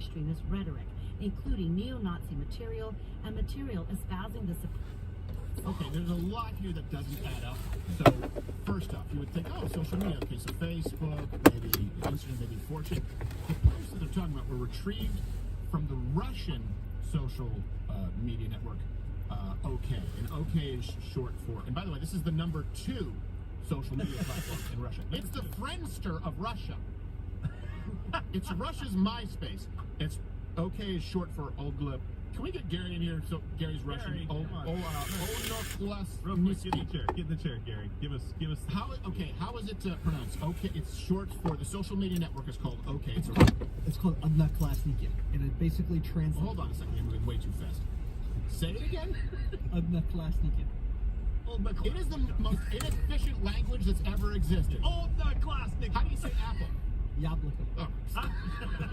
extremist rhetoric, including neo-Nazi material and material espousing the Okay, there's a lot here that doesn't add up. So, first off, you would think, oh, social media. Okay, so Facebook, maybe Instagram, maybe 4chan. The posts that they're talking about were retrieved from the Russian social media network, OK. And OK is short for, and by the way, this is the number 2 social media platform in Russia. It's the Friendster of Russia. It's Russia's MySpace. It's OK is short for Ogla. Can we get Gary in here? So Gary's Russian. Real quick, get in the chair. Get in the chair, Gary. Give us. How is it pronounced? OK. It's short for the social media network is called OK. It's called inDOCtriNATION, and it basically translates. Hold on a second. You're moving way too fast. Say it again. inDOCtriNATIon. It is the most inefficient language that's ever existed. inDOCtriNATIon. How do you say apple? Yabloko. Oh.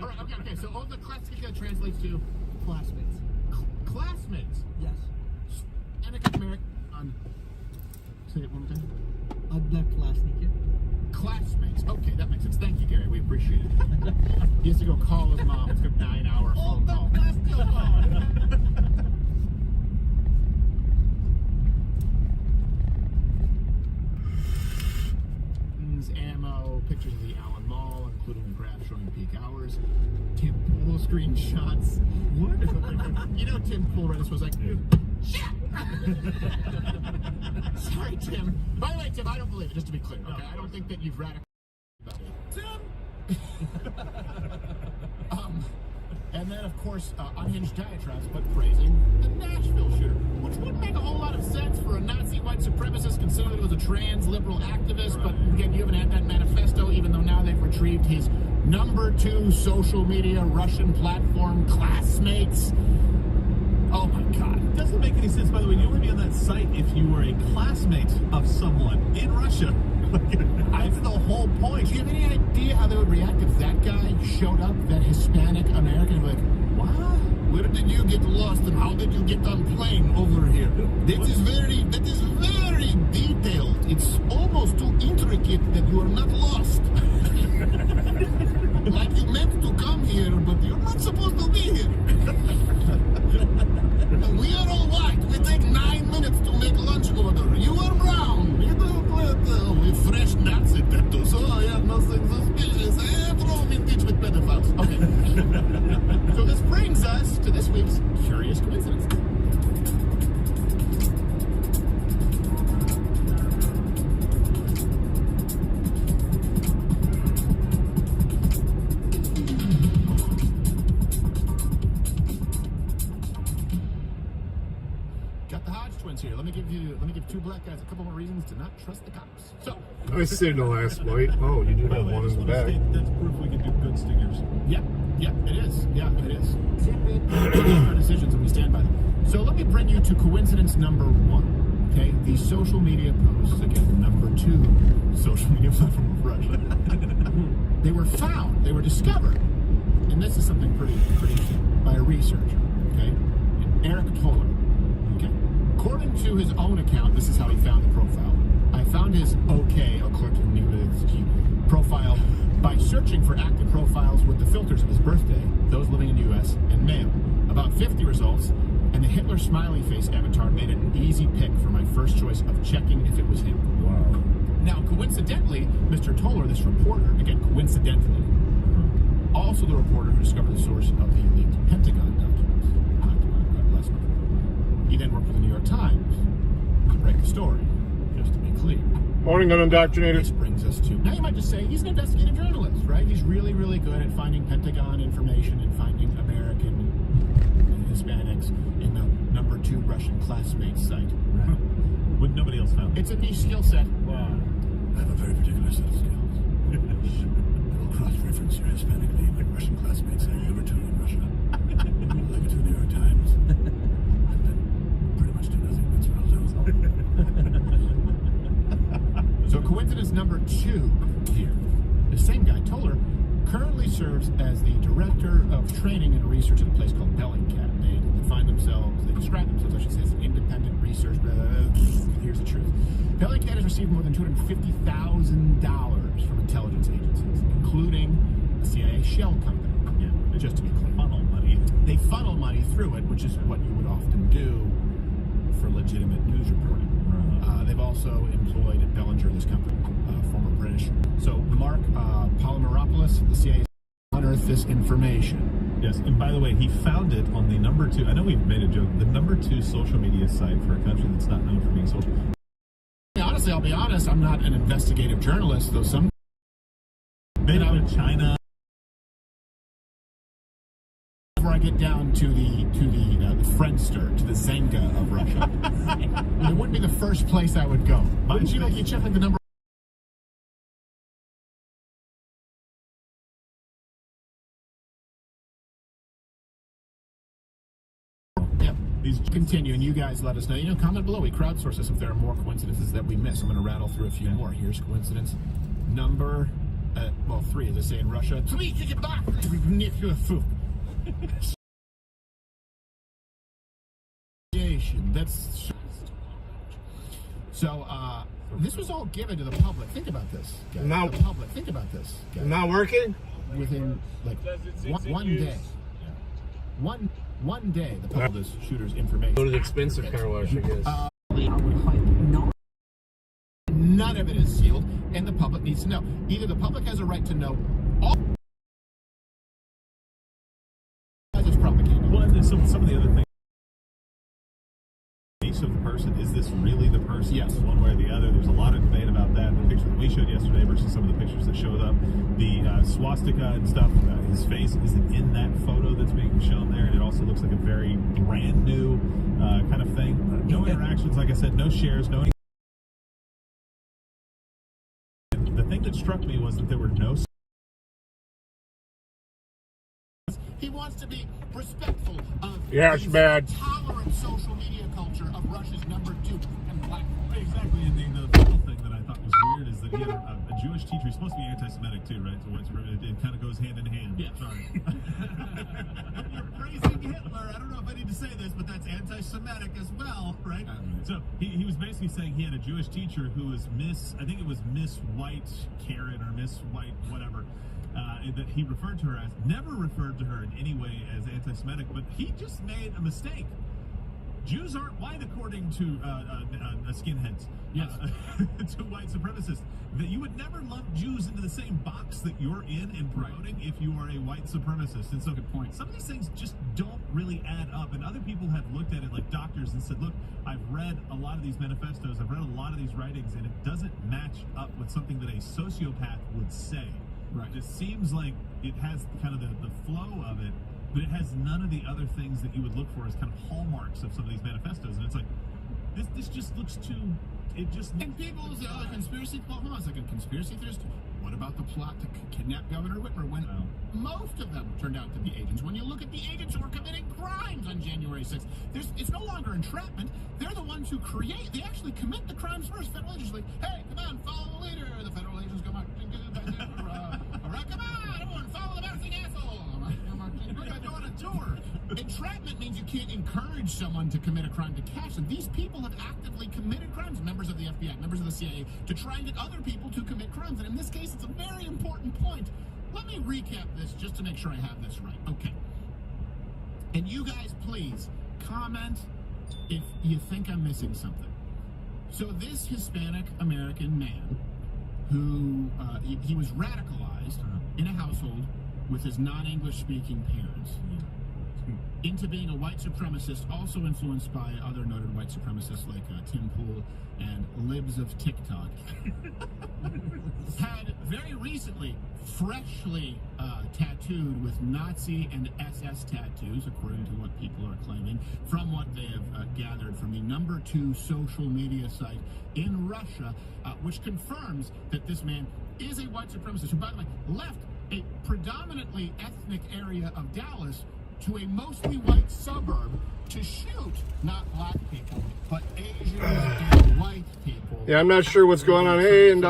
All right. Okay. So inDOCtriNATIon translates to Classmates. Classmates. Yes. And a American. Say it one more time. inDOCtriNATIon. Classmates. Okay, that makes sense. Thank you, Gary. We appreciate it. He has to go call his mom. It's a 9-hour phone call. Ammo, pictures of the Allen Mall, including a graph showing peak hours. Tim Pool screenshots. What? You know Tim Pool right? This was like, shit! Sorry, Tim. By the way, Tim, I don't believe it, just to be clear, okay? I don't think that you've radicalized about it. Tim! And then, of course, unhinged diatribes, but praising the Nashville shooter, which wouldn't make a whole lot of sense for a Nazi white supremacist considering he was a trans liberal activist. But again, you haven't had that manifesto, even though now they've retrieved his number 2 social media Russian platform, Classmates. Oh my God. It doesn't make any sense. By the way, you would be on that site if you were a classmate of someone in Russia. That's the whole point. Do you have any idea how they would react if that guy showed up, that Hispanic American, like, what? Where did you get lost and how did you get on plane over here? That is very detailed. It's almost too intricate that you are not lost. Like you meant to come here, but you're not supposed to be here. We are all white. We take 9 minutes to make lunch order. You are brown. You don't with fresh Nazi tattoos. Oh, I have nothing suspicious. Throw me in ditch with pedophiles. Okay. So this brings us to this week's Curious Coincidence. Here. Let me give 2 black guys a couple more reasons to not trust the cops. So I saved the last bite. Oh, you do have one in the back. That's proof we can do good stingers. Yeah, it is. Yeah, it is. We make our decisions and we stand by them. So let me bring you to coincidence number 1. Okay, the social media posts, again, number 2 social media platform of Russia. They were found, they were discovered, and this is something pretty interesting, by a researcher, okay, Eric Toller. Okay. According to his own account, this is how he found the profile. I found his profile by searching for active profiles with the filters of his birthday, those living in the U.S., and male. About 50 results, and the Hitler smiley face avatar made it an easy pick for my first choice of checking if it was him. Wow. Now, coincidentally, Mr. Toller, this reporter, again, coincidentally, also the reporter who discovered the source of the leaked Pentagon documents. He then worked for the New York Times to break the story, just to be clear. Morning, unindoctrinated. This brings us to, now you might just say, he's an investigative journalist, right? He's really, really good at finding Pentagon information and finding American and Hispanics in the number 2 Russian Classmates site. Right. What nobody else found. It's a niche skill set. Wow. I have a very particular set of skills. I will cross-reference your Hispanic name and Russian Classmates saying number 2 in Russia. Like it to the New York Times. So coincidence number 2 here. The same guy, Toller, currently serves as the director of training and research at a place called Bellingcat. They describe themselves, I should say, as an independent research. Here's the truth. Bellingcat has received more than $250,000 from intelligence agencies, including a CIA shell company. Yeah, just to be clear. funnel money through it, which is what you would often do for legitimate news reporting. They've also employed Bellinger, this company, former British. So Mark Polymeropoulos, the CIA, unearthed this information. Yes, and by the way, he found it on the #2. I know we've made a joke. The #2 social media site for a country that's not known for being social. Honestly, I'll be honest. I'm not an investigative journalist, though. Some Made out in China. Before I get down to the Friendster, to the Zynga of Russia, it wouldn't be the first place I would go. Wouldn't you? Like you check like the number. Yeah. These continue, and you guys let us know. You know, comment below. We crowdsource this if there are more coincidences that we miss. I'm going to rattle through a few more. Here's coincidence number, 3, as I say in Russia. That's so. This was all given to the public. Think about this, guys. Now, the public. Think about this, guys. Not working? Within like one day. One day, the public this shooter's information. Go to the expensive car wash, I guess. None of it is sealed, and the public needs to know. Either the public has a right to know all. It's propaganda. Well, and some of the other things. Of the person, is this really the person? Yes. One way or the other. There's a lot of debate about that. The picture that we showed yesterday versus some of the pictures that showed up, the swastika and stuff, his face isn't in that photo that's being shown there, and it also looks like a very brand new kind of thing. No interactions, like I said, no shares, no. The thing that struck me was that there were no. He wants to be respectful of it's bad. Tolerant social media culture of Russia's #2 and black. Exactly, and the final thing that I thought was weird is that he had a Jewish teacher. He's supposed to be anti-Semitic too, right? So it kind of goes hand in hand. Yeah. Sorry. You're praising Hitler. I don't know if I need to say this, but that's anti-Semitic as well, right? So he was basically saying he had a Jewish teacher who was I think it was Miss White Karen or Miss White whatever. That he referred to her as, never referred to her in any way as anti-Semitic, but he just made a mistake. Jews aren't white according to skinheads. Yes. To white supremacists. That you would never lump Jews into the same box that you're in and promoting if you are a white supremacist. And so, good point. Some of these things just don't really add up. And other people have looked at it like doctors and said, look, I've read a lot of these manifestos, I've read a lot of these writings, and it doesn't match up with something that a sociopath would say. Right. It seems like it has kind of the flow of it, but it has none of the other things that you would look for as kind of hallmarks of some of these manifestos. And it's like, this just looks too. It just. And people say, oh, conspiracy. Well, hold on a second. Conspiracy theorist. What about the plot to kidnap Governor Whitmer when most of them turned out to be agents? When you look at the agents who were committing crimes on January 6th, it's no longer entrapment. They're the ones who create. They actually commit the crimes first. Federal agents are like, hey, come on, follow the leader. The federal agents come out. All right, come on, everyone, follow the bouncing asshole. I'm going on a tour. Entrapment means you can't encourage someone to commit a crime to catch them. These people have actively committed crimes, members of the FBI, members of the CIA, to try and get other people to commit crimes. And in this case, it's a very important point. Let me recap this just to make sure I have this right. Okay. And you guys, please, comment if you think I'm missing something. So this Hispanic American man who he was radicalized in a household with his non-English speaking parents into being a white supremacist, also influenced by other noted white supremacists like Tim Pool and libs of TikTok. Had very recently freshly tattooed with Nazi and SS tattoos, according to what people are claiming, from what they have gathered from the #2 social media site in Russia, which confirms that this man is a white supremacist who, by the way, left a predominantly ethnic area of Dallas to a mostly white suburb to shoot not black people, but Asians and white people. Yeah, I'm not sure what's going on. Hey, and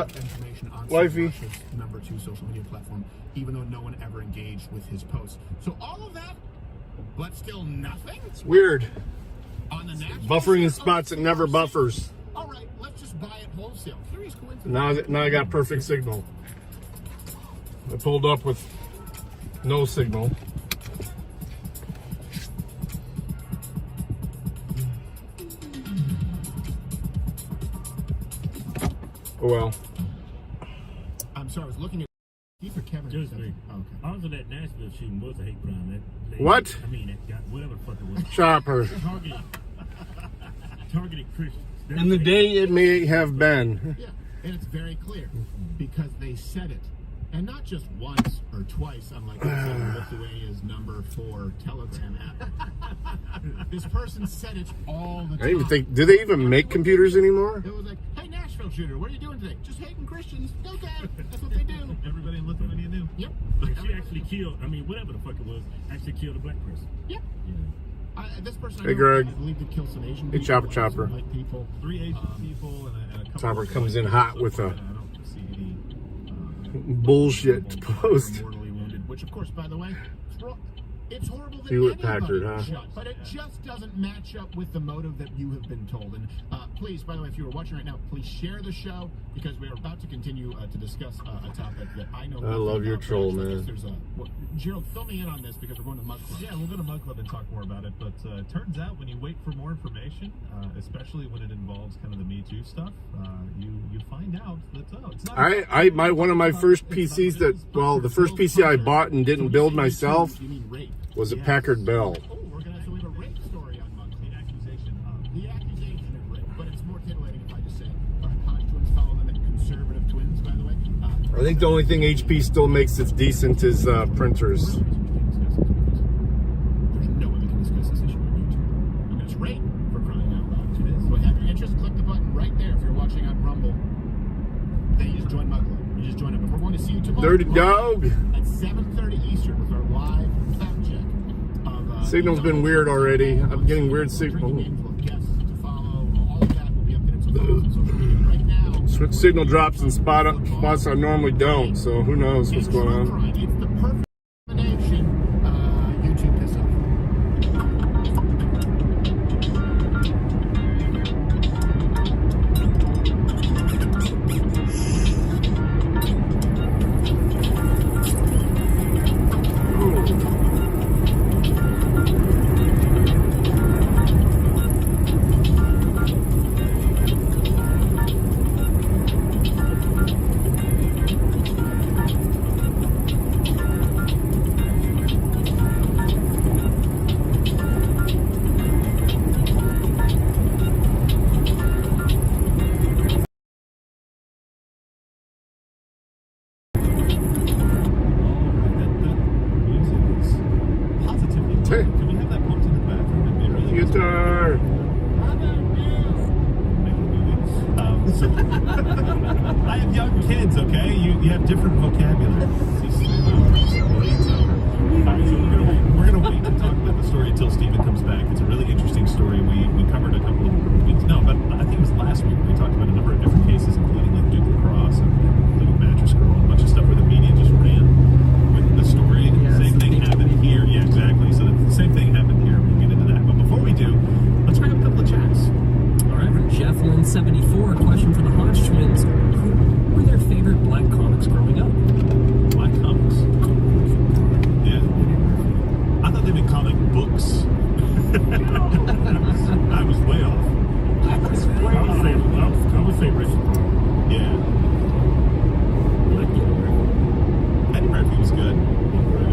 wifey. #2 social media platform, even though no one ever engaged with his posts. So all of that, but still nothing? It's weird. On the national Buffering in spots it never buffers. All right, let's just buy it wholesale. Curious coincidence. Now I got perfect signal. I pulled up with no signal. Well, I'm sorry, I was looking at Keith or Kevin. Just me. Oh, okay. Also, that Nashville shooting was a hate crime. That lady, What? I mean, that guy, whatever the fuck it was. Chopper. Targeted Christians. And the day it may have been. Yeah, and it's very clear because they said it. And not just once or twice, unlike Lithuania's number 4 Telegram app. This person said it all the time. I even think, do they even make computers anymore? It was like, hey, Nashville shooter, what are you doing today? Just hating Christians. Okay, that's what they do. Everybody in Lithuania knew. Yep. And she actually killed, I mean, whatever the fuck it was, actually killed a black person. Yep. Yeah. This person, Hey, Greg. I believe they killed some Asian Hey, people, Chopper. some white people. 3 Asian people and a couple. Chopper of comes white in people hot so with far, a and I don't see any bullshit post. Mortally wounded, which, of course, by the way, it's horrible that Hewlett anybody Packard, huh? was shot, but it just doesn't match up with the motive that you have been told. And please, by the way, if you are watching right now, please share the show because we are about to continue to discuss a topic that I know. I love your troll, man. Gerald, fill me in on this because we're going to Mug Club. Yeah, we'll go to Mug Club and talk more about it. But it turns out when you wait for more information, especially when it involves kind of the Me Too stuff, you find out that it's not. One of my first PCs the first PC I bought and didn't build myself You mean rape? was a Packard Bell. Oh, we're gonna have a rape story on Mug Club. The accusation of rape, but it's more titillating if I just say Hodge twins follow them at conservative twins, by the way. I think the only thing HP still makes that's decent is printers. There's no way we can discuss this issue on YouTube. I mean, it's rape for crying out loud. It is. So have your interest, click the button right there if you're watching on Rumble. Then you just join Mug Club. You just join up. And we're going to see you tomorrow. Dirty dog. At 7:30 Eastern with our live fact check. Signal's been weird already. I'm getting weird signal. Signal drops in spots I normally don't, so who knows what's going on. It's the perfect combination. YouTube piss Can we have that pumped in the bathroom? It'd be really Guitar. So, I have young kids, okay? You have different vocabulary. We're gonna wait to talk about the story until Stephen comes back. It's a really interesting story. We covered a couple of weeks. No, but I think it was last week. We talked about a number of different cases, including like Duke Lacrosse and Little Mattress Girl, and a bunch of stuff where the media just ran with the story. Same thing happened here. Yeah, exactly. So the same thing happened here. We'll get into that. But before we do, let's grab a couple of chats. All right, from Jeff174, question for the Hodge twins. Who were their favorite black comics growing up? Black comics. Yeah. I thought they'd be comic books. I was way off. I would say Richard. Yeah. Like Eddie Murphy. Eddie Murphy was good. He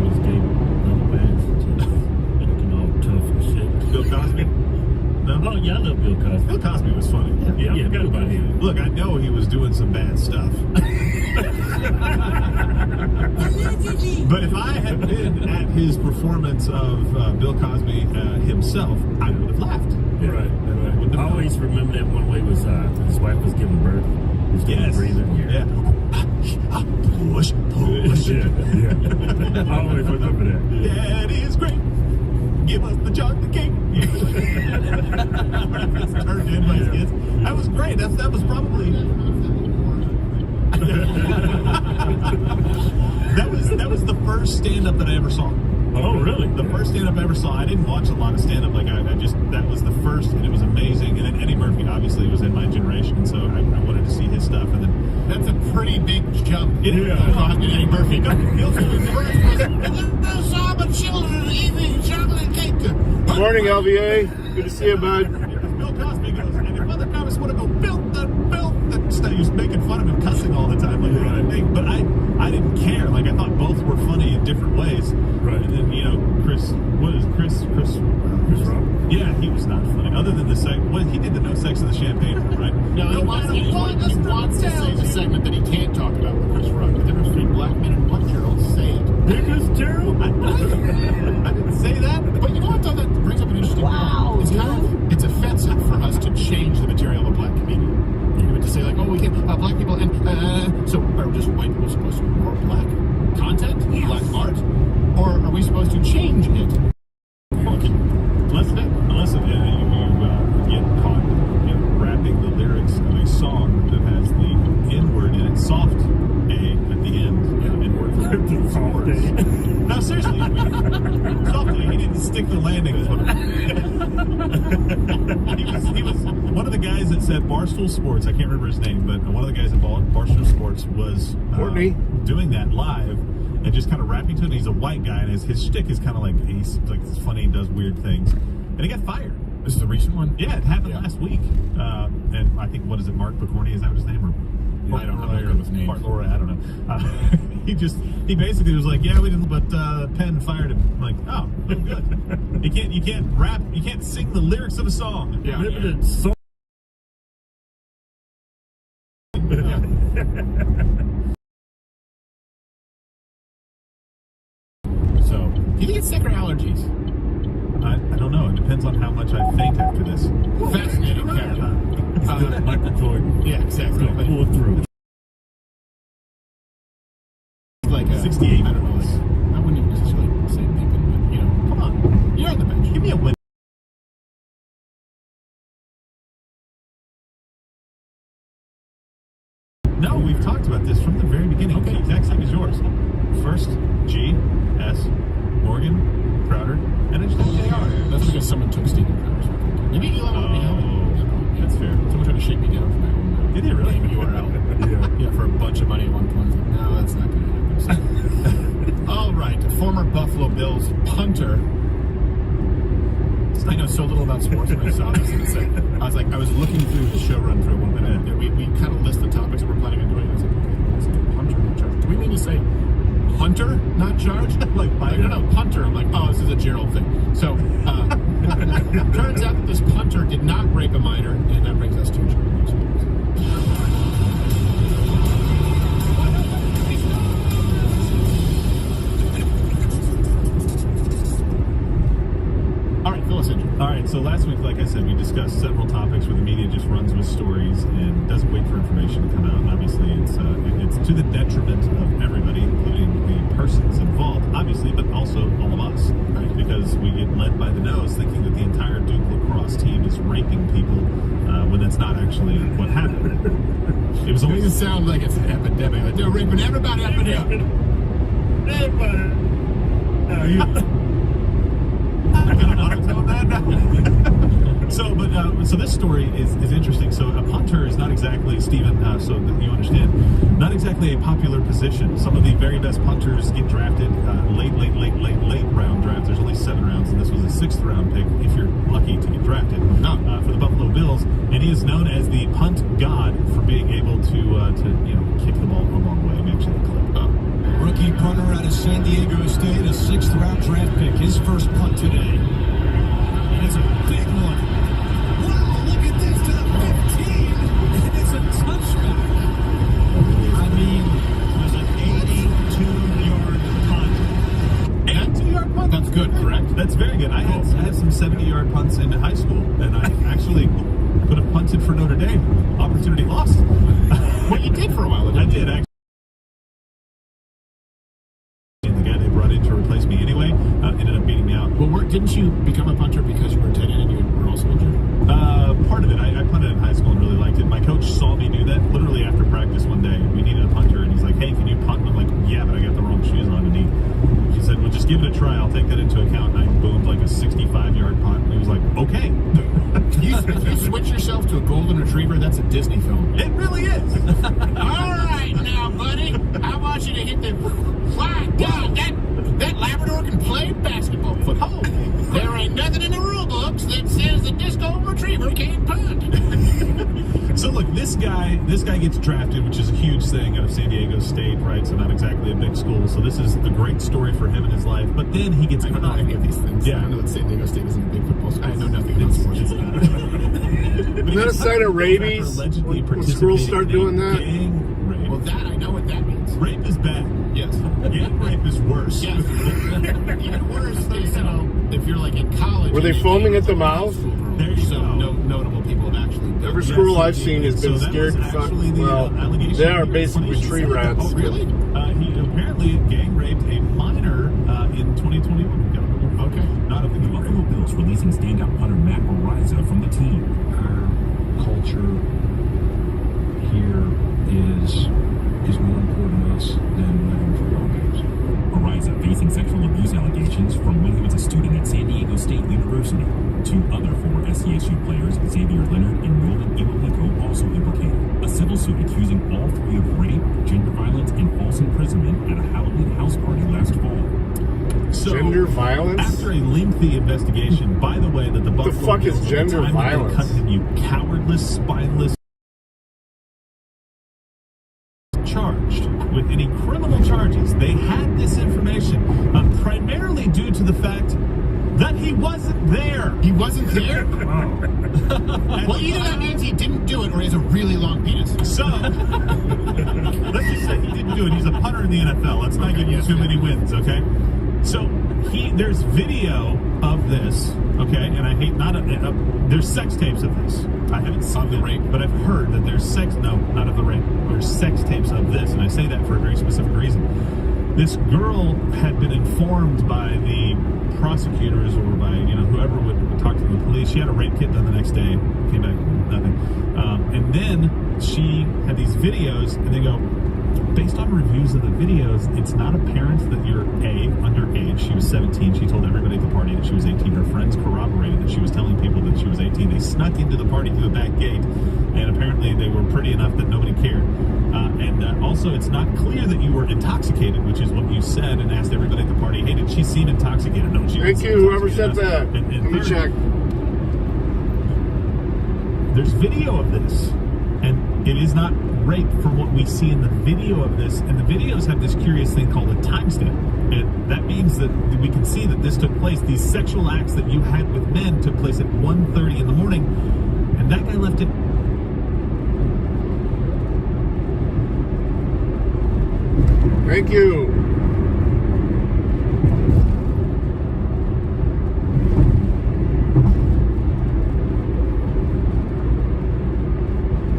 was gay, no bad, looking all tough and shit. Bill Cosby? No? Oh, yeah, I love Bill Cosby. Bill Cosby was funny. Yeah, I forgot about him. Look, I know he was doing some bad stuff. But if I had been at his performance of Bill Cosby himself, I would have laughed. Yeah, right. I always remember that one way was his wife was giving birth. He was Yes. breathing. Yeah. Push. Yeah. I always remember that. Daddy is great. Give us the chocolate cake. Turned in by his kids. That was great. That was probably. that was the first stand-up that I ever saw. Oh, really? The first stand-up I ever saw. I didn't watch a lot of stand-up. Like that was the first, and it was amazing. And then Eddie Murphy obviously was in my generation, so I wanted to see his stuff. And then that's a pretty big jump. Eddie Murphy. I saw the children eating chocolate cake. Morning, LVA. Good to see you, bud. Bill Cosby goes, and if other comics want to go filth the stuff, he was making fun of different ways. Right. And then, Chris Rock? Yeah, he was not funny. Other than the segment, he did the no sex in the champagne, right? No, he wants to say the segment that he can't talk about with Chris Rock. The difference between black men and what, Gerald? Say it. Biggest Gerald? I didn't say that. But you know what, though? That brings up an interesting point. It's offensive for us to change the material of a black comedian. To say, like, oh, we can, black people, and so are just white people supposed to be more black content, black art? Or are we supposed to change it? Unless you get caught rapping the lyrics of a song that has the N-word in it, soft A at the end, N-word. Soft A. No, seriously, soft A. He didn't stick the landing. He was one of the guys that said Barstool Sports. I can't remember his name, but one of the guys at Barstool Sports was doing that live. And just kind of rapping to it. He's a white guy, and his shtick is kind of like he's funny and does weird things. And he got fired. This is the recent one? Yeah, it happened last week. And I think, what is it, Mark Picorni? Is that his name? Or I don't know with names. Bart Laura, I don't know. He basically was like, yeah, we didn't, but Penn fired him. I'm like, oh, good. You can't rap, you can't sing the lyrics of a song. Yeah. Limited song. So, do you think it's sick or allergies? I don't know. It depends on how much I faint after this. Fascinating character. Michael Jordan. Yeah, exactly. Pull it through. Like 68 I don't know. Like, I wouldn't even necessarily say Nathan, but come on, you're on the bench. Give me a win. No, we've talked about this from the very beginning. Okay. The exact same as yours. First, G, S, Morgan, Crowder, and I just did JR. That's because someone took Stephen Crowder's record. Maybe you let me have it. That's fair. Someone tried to shake me down for my own Did he really? URL. Yeah, for a bunch of money at one point. Like, no, that's not going to happen. All right, former Buffalo Bills punter. I know so little about sports when I saw this. And it's like, I was looking through the show run through one minute. And we kind of list the topics that we're planning on doing. I was like, okay, it's like punter, not charge. Do we mean to say hunter, not charged? like no, punter. I'm like, oh, this is a Gerald thing. So, turns out that this punter did not rape a minor, and that brings us to Gerald. All right, so last week, like I said, we discussed several topics where the media just runs with stories and doesn't wait for information to come out. And obviously, it's to the detriment of everybody, including the persons involved, obviously, but also all of us, right? Because we get led by the nose thinking that the entire Duke lacrosse team is raping people when that's not actually what happened. It was always sound like it's an epidemic. Like they're raping everybody up in here. So this story is interesting. So a punter is not exactly, Stephen, so that you understand, not exactly a popular position. Some of the very best punters get drafted late round draft. There's only 7 rounds, and this was a 6th round pick if you're lucky to get drafted for the Buffalo Bills. And he is known as the punt god for being able to kick the ball a long way. Maybe actually clip. Rookie punter out of San Diego State, a 6th round draft pick, his first punt today. And it's a big one. Wow, look at this to the 15. It's a touchback. I mean, it was an 82-yard punt. 82-yard punt? That's good, correct? That's very good. I had some 70-yard punts in high school, and I actually could have punted for Notre Dame. Opportunity lost. Well, you did for a while. I did, actually. To replace me anyway, ended up beating me out. Well, didn't you become a punter because you were a tight end and you were also injured? Part of it. I punted in high school and really liked it. My coach saw me do that literally after practice one day. We needed a punter, and he's like, hey, can you punt? And I'm like, yeah, but I got the wrong shoes on. And he said, well, just give it a try. I'll take that into account. And I boomed like a 65-yard punt. And he was like, okay. If you switch yourself to a golden retriever, that's a Disney film. It really is. All right, now, buddy, I want you to hit the... My God, that Labrador can play basketball. Oh, there ain't nothing in the rule books that says the disco retriever can't punt. So look, this guy gets drafted, which is a huge thing out of San Diego State, right? So not exactly a big school. So this is a great story for him in his life. But then he gets I don't know any of these things. Yeah. I know that San Diego State isn't a big football school. I know nothing about sports. Is that a sign of rabies? Allegedly When schools start doing that? Gang rape. Well, that I know what that means. Rape is bad. Yes. Gang rape is worse. Yes. Even worse, though, you know, if you're like in college. Were they foaming at the mouth? There you so go. Notable people have actually done Every that. school I've seen has been So that scared was to fuck. actually the, Well, allegation. they are basically tree rats. Oh, really? He apparently gang raped a minor in 2021. Okay. Not of the Buffalo Bills releasing standout punter Matt Ariza from the team. Our culture here is more important to us than winning football games. Ariza facing sexual abuse allegations from when he was a student at San Diego State University. Two other former SDSU players, Xavier Leonard and Nolan Iwahiko, also implicated. A civil suit accusing all three of rape, gender violence, and false imprisonment at a Halloween house party last fall. So, Gender violence? After a lengthy investigation, by the way, that the Buffalo fuck is Bills, at the gender time that they violence? cut him, you cowardless, spineless, charged with any criminal charges. They had this information primarily due to the fact that he wasn't there. He wasn't there? Well, either that means he didn't do it or he has a really long penis. So, let's just say he didn't do it. He's a punter in the NFL. Let's not give you too many wins, okay? So, there's video of this, okay? And I hate there's sex tapes of this. I haven't seen the rape, but I've heard that there's not of the rape. There's sex tapes of this, and I say that for a very specific reason. This girl had been informed by the prosecutors or by whoever would talk to the police. She had a rape kit done the next day, came back nothing, and then she had these videos, and they go, based on reviews of the videos, it's not apparent that you're underage. She was 17. She told everybody at the party that she was 18. Her friends corroborated that she was telling people that she was 18. They snuck into the party through the back gate, and apparently they were pretty enough that nobody cared. And also, it's not clear that you were intoxicated, which is what you said and asked everybody at the party. Hey, did she seem intoxicated? No, she Thank you, whoever said that. And Let me check. There's video of this, and it is not rape from what we see in the video of this. And the videos have this curious thing called a timestamp. And that means that we can see that this took place. These sexual acts that you had with men took place at 1:30 in the morning. And that guy left it. Thank you.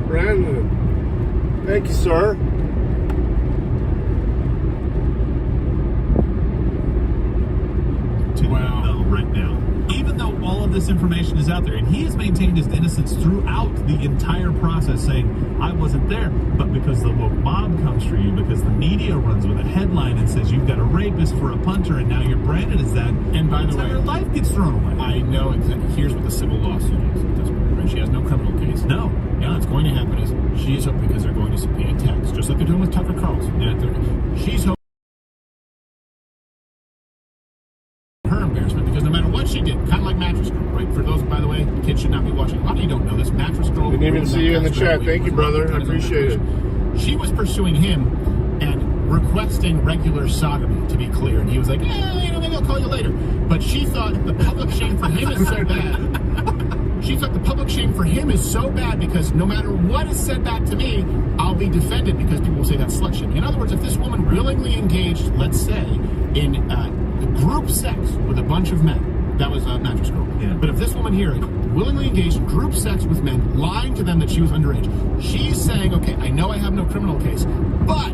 Brandon. Thank you, sir. Wow. Right now. Even though all of this information is out there, and he has maintained his innocence throughout the entire process, saying, I wasn't there, but because the woke mob comes for you, because the media runs with a headline and says you've got a rapist for a punter, and now you're branded as that, and by the way, her life gets thrown away. I know exactly. Here's what the civil lawsuit is at this point, right? She has no criminal case. No. And what's going to happen is she's hoping, because they're going to subpoena text, just like they're doing with Tucker Carlson. Yeah. She's hoping her embarrassment, because no matter what she did, kind of like Mattress Girl, right? For those, by the way, kids should not be watching. A lot of you don't know this. Mattress Girl. Didn't even see you in the chat. Thank you, brother. I appreciate it. She was pursuing him and requesting regular sodomy, to be clear. And he was like, maybe I'll call you later. But she thought the public shame for him is so bad. She thought the public shame for him is so bad because no matter what is said back to me, I'll be defended because people will say that's slut shaming. In other words, if this woman willingly engaged, let's say, in group sex with a bunch of men, that was Mattress Girl. Yeah. But if this woman here willingly engaged in group sex with men, lying to them that she was underage, she's saying, okay, I know I have no criminal case, but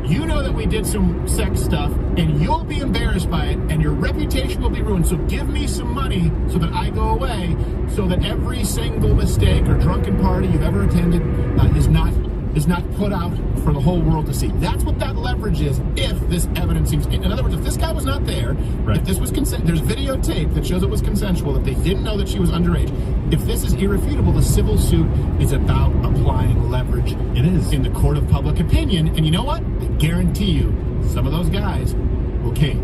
you know that we did some sex stuff, and you'll be embarrassed by it, and your reputation will be ruined. So give me some money so that I go away, so that every single mistake or drunken party you've ever attended is not put out for the whole world to see. That's what that leverage is. If this evidence seems, in other words, if this guy was not there, right. If this was there's videotape that shows it was consensual, that they didn't know that she was underage. If this is irrefutable, the civil suit is about applying leverage. It is in the court of public opinion, and you know what? I guarantee you, some of those guys will cave.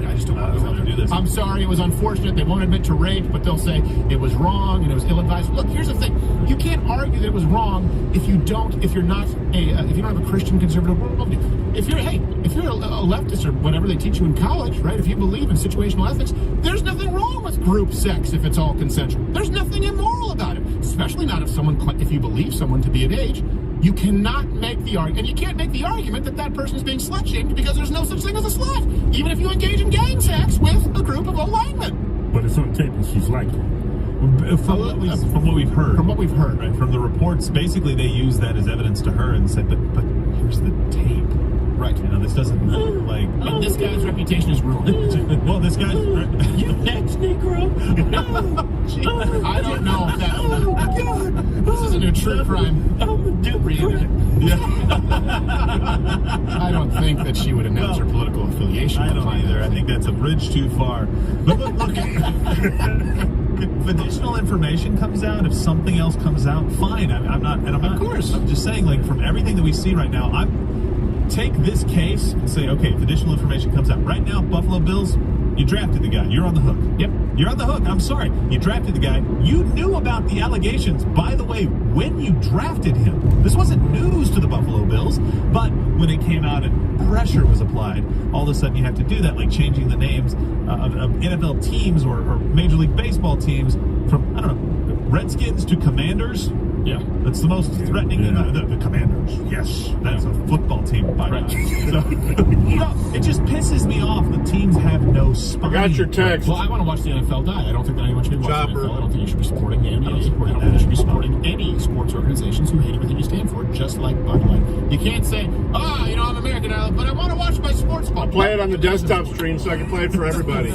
I just to do this. I'm sorry, it was unfortunate. They won't admit to rape, but they'll say it was wrong and it was ill-advised. Look, here's the thing: you can't argue that it was wrong if you don't have a Christian conservative worldview. If you're a leftist or whatever they teach you in college, right? If you believe in situational ethics, there's nothing wrong with group sex if it's all consensual. There's nothing immoral about it, especially not if you believe someone to be of age. You cannot make the argument, and you can't make the argument that person is being slut-shamed because there's no such thing as a slut, even if you engage in gang sex with a group of linemen. But it's on tape and she's like it. From what we've heard. From what we've heard. Right, from the reports, basically they use that as evidence to her and said, but here's the tape. Right. You know, this doesn't like... And this guy's reputation is ruined. Well, this guy's... You next, Negro. I don't know if that... Oh, my God. This isn't a true crime. Yeah. I don't think that she would announce her political affiliation. I don't either. I think that's a bridge too far. But look, if additional information comes out, if something else comes out, fine. I'm not. Of course. I'm just saying, like, from everything that we see right now, take this case and say, okay, if additional information comes out right now, Buffalo Bills, you drafted the guy. You're on the hook. Yep. You're on the hook. I'm sorry. You drafted the guy. You knew about the allegations, by the way, when you drafted him. This wasn't news to the Buffalo Bills, but when it came out and pressure was applied, all of a sudden you have to do that, like changing the names of NFL teams or Major League Baseball teams from, I don't know, Redskins to Commanders. Yeah. That's the most threatening. The Commanders. Yes. That's a football team, by right. So, it just pisses me off that teams have no spine. I got your text. Well, I want to watch the NFL die. I don't think that anyone should be watching the NFL. I don't think you should be supporting the NBA. I don't think you should be supporting any sports organizations who hate everything you stand for, just like Bud Light. You can't say, I'm American, but I want to watch my sports ball. Play it on the desktop screen so I can play it for everybody.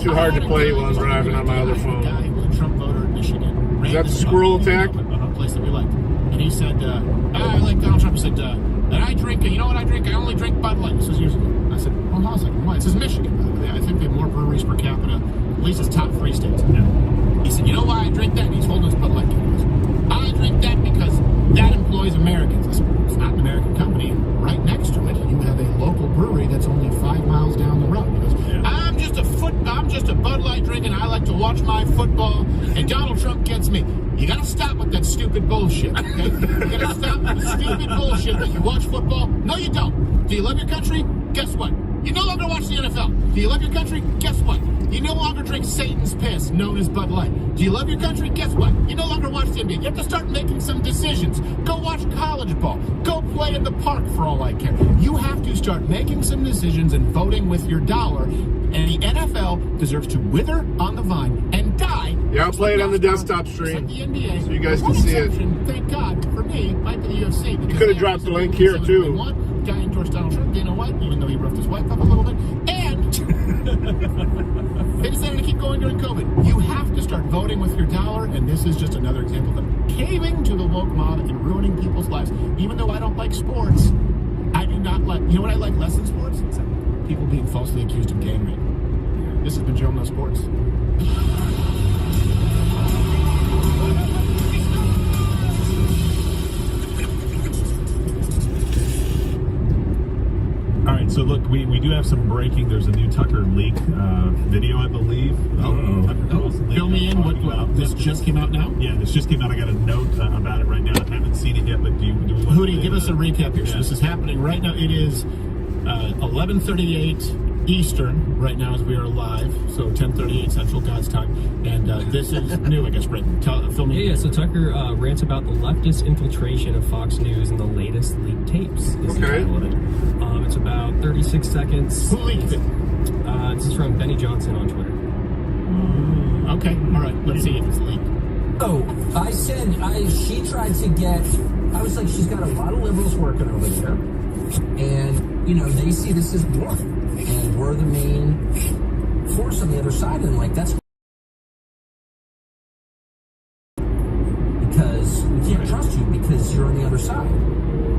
Too hard to play while I'm driving on my other phone. Guy who was a Trump voter in Michigan. Is that the squirrel attack? A place that we liked. And he said, I like Donald Trump. He said, and I drink, you know what I drink? I only drink Bud Light. This was years ago. I said, well, how's that? Why? This is Michigan, by the way. I think they have more breweries per capita, at least it's top 3 states. Yeah. He said, you know why I drink that? And he's holding his Bud Light. He goes, I drink that because that employs Americans. I said, it's not an American company. Right next to it, you have a local brewery that's only 5 miles down the road. He goes, I'm just a Bud Light drinking. I like to watch my football, and Donald Trump gets me. You gotta stop with that stupid bullshit, okay? You gotta stop with the stupid bullshit that you watch football. No, you don't. Do you love your country? Guess what? You no longer watch the NFL. Do you love your country? Guess what? You no longer drink Satan's piss, known as Bud Light. Do you love your country? Guess what? You no longer watch the NBA. You have to start making some decisions. Go watch college ball. Go play in the park for all I care. You have to start making some decisions and voting with your dollar. And the NFL deserves to wither on the vine and die. Yeah, I'll play it on the desktop stream. Like the NBA. So you guys can see it. Thank God, for me, might be the UFC. You could have dropped the link here, too. Guy endorsed Donald Trump, you know what? Even though he roughed his wife up a little bit. And they decided to keep going during COVID. You have to start voting with your dollar, and this is just another example of them caving to the woke mob and ruining people's lives. Even though I don't like sports, I do not like... You know what I like less than sports? It's people being falsely accused of gang rape. This has been Joe No Sports. All right, so look, we do have some breaking. There's a new Tucker leak video, I believe. Fill me in. What this just came out now? Yeah, this just came out. I got a note about it right now. I haven't seen it yet, but do you Hootie, give us a recap here. So this is happening right now. It is 11:38 Eastern right now as we are live, so 10:38 Central God's time, and this is new, I guess. Brent, fill me. Yeah. So Tucker rants about the leftist infiltration of Fox News and the latest leaked tapes. Is the title of it. It's about 36 seconds. Who leaked it? This is from Benny Johnson on Twitter. Okay, all right. Let's see if it's leaked. Oh, she tried to get. I was like, she's got a lot of liberals working over there, and they see this as war. And we're the main force on the other side. And like, that's because we can't trust you because you're on the other side.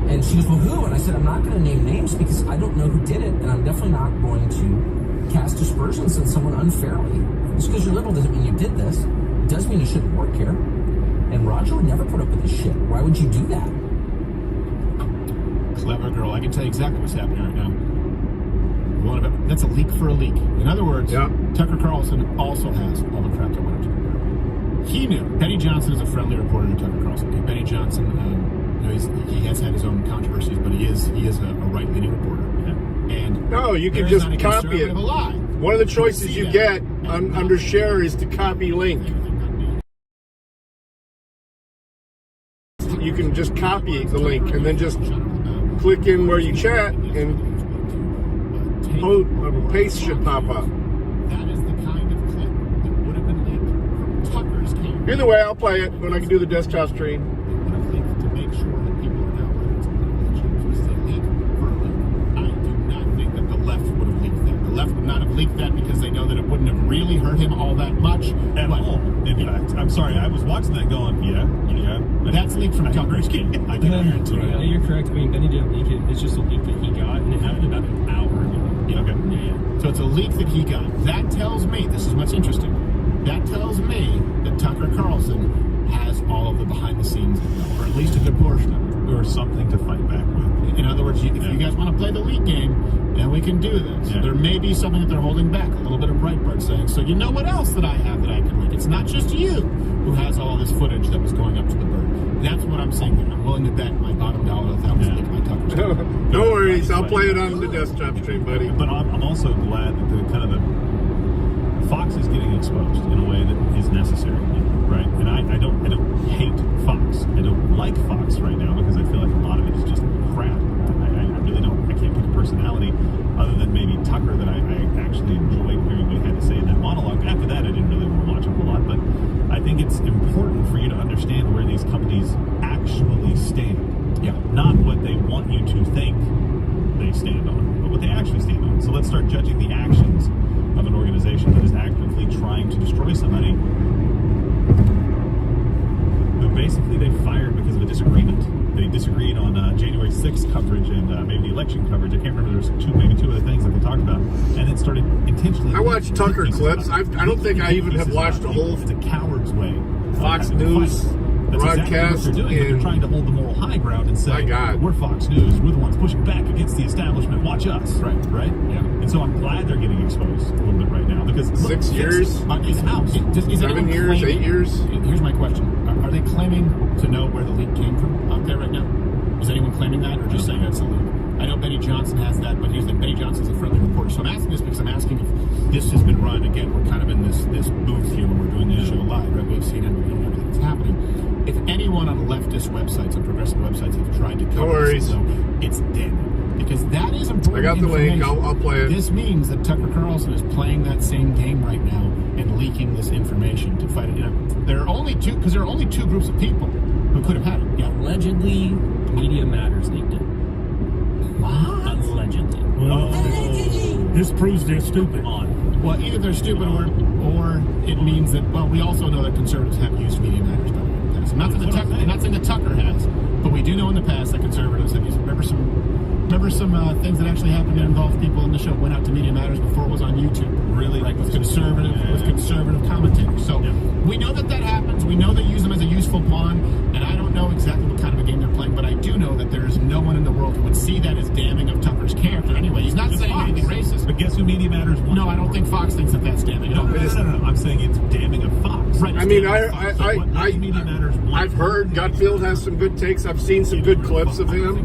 And she goes, well, who? And I said, I'm not going to name names because I don't know who did it. And I'm definitely not going to cast aspersions on someone unfairly. Just because you're liberal doesn't mean you did this. It does mean you shouldn't work here. And Roger would never put up with this shit. Why would you do that? Clever girl. I can tell you exactly what's happening right now. That's a leak for a leak. In other words, Tucker Carlson also has all the crap that went up to the bird. He knew. Benny Johnson is a friendly reporter to Tucker Carlson. Okay, Benny Johnson, he has had his own controversies, but he is a right-leaning reporter. And no, you can just copy it. One of the choices you get under share is to copy link. You can just copy the link and then just click in where you chat and paste should pop up. That is the kind of clip that would have been leaked from Tucker's camera. Either way, I'll play it when I can do the desktop stream. It would have leaked to make sure that people are now aware it's a political change. This is a leak for a leak. I do not think that the left would have leaked that. The left would not have leaked that because they know that it wouldn't have really hurt him all that much. At all, in fact. I'm sorry, I was watching that going, that's leaked from Tucker's camera. I can guarantee you. You're correct. I mean, Benny didn't leak it. It's just a leak that he got, and it happened about an hour ago. Okay. So it's a leak that he got. That tells me, this is what's interesting, that tells me that Tucker Carlson has all of the behind the scenes, or at least a good portion of it. Or something to fight back with. In other words, if you guys want to play the leak game, then we can do this. There may be something that they're holding back, a little bit of Breitbart saying, so you know what else that I have that I can leak? It's not just you who has all this footage that was going up to the bird. That's what I'm saying there. I'm willing to bet my bottom dollar that was leaked by Tucker's camera. No worries, I'll play it on the desktop stream, buddy. But I'm also glad that the Fox is getting exposed in a way that is necessary, right? And I don't hate Fox. I don't like Fox right now because I feel like a lot of it is just crap. I really don't. I can't pick a personality other than maybe Tucker that I actually enjoyed hearing what he had to say in that monologue. After that, I didn't really want to watch him a lot, but I think it's important for you to understand where these companies actually stand. Yeah. Not what they want you to think they stand on, but what they actually stand on. So let's start judging the actions of an organization that is actively trying to destroy somebody who basically they fired because of a disagreement. They disagreed on January 6th coverage and maybe the election coverage. I can't remember. There's maybe two other things that they talked about, and it started intentionally. I watched Tucker clips. I don't think I even have watched a whole. It's a coward's way. Fox News broadcast. Exactly what they're doing, but they're trying to hold the moral high ground and say, we're Fox News. We're the ones pushing back against the establishment. Watch us. Right? Yeah. And so I'm glad they're getting exposed a little bit right now because 6 years, 7 years, 8 years. Here's my question: Are they claiming to know where the leak came from out there right now? Is anyone claiming that, or just saying that's a leak? I know Benny Johnson has that, but here's the Benny Johnson's a friendly reporter. So I'm asking this because I'm asking if this has been run. Again, we're kind of in this booth here when we're doing this show live, right? We have CNN, we know everything that's happening. If anyone on leftist websites and progressive websites have tried to cover this, it's dead. Because that is important. I got the link. I'll play it. This means that Tucker Carlson is playing that same game right now and leaking this information to fight it. There are only two groups of people who could have had it. Yeah. Allegedly, Media Matters leaked it. What? Allegedly. Well, this proves they're stupid. Well, either they're stupid or it means that, well, we also know that conservatives have used Media Matters. I'm not saying that Tucker has, but we do know in the past that conservatives have used. Remember some things that actually happened that involved people in the show went out to Media Matters before it was on YouTube. Really, like with conservative commentators. So we know that happens. We know they use them as a useful pawn, and I don't know exactly what kind of a game they're playing, but I do know that there is no one in the world who would see that as damning of Tucker's character. Anyway, he's not saying anything racist. But guess who Media Matters wants? No, I don't think Fox thinks that that's damning. No. I'm saying it's damning of Fox. Right. I mean, I've heard Gutfield has some good takes. I've seen some good clips of him.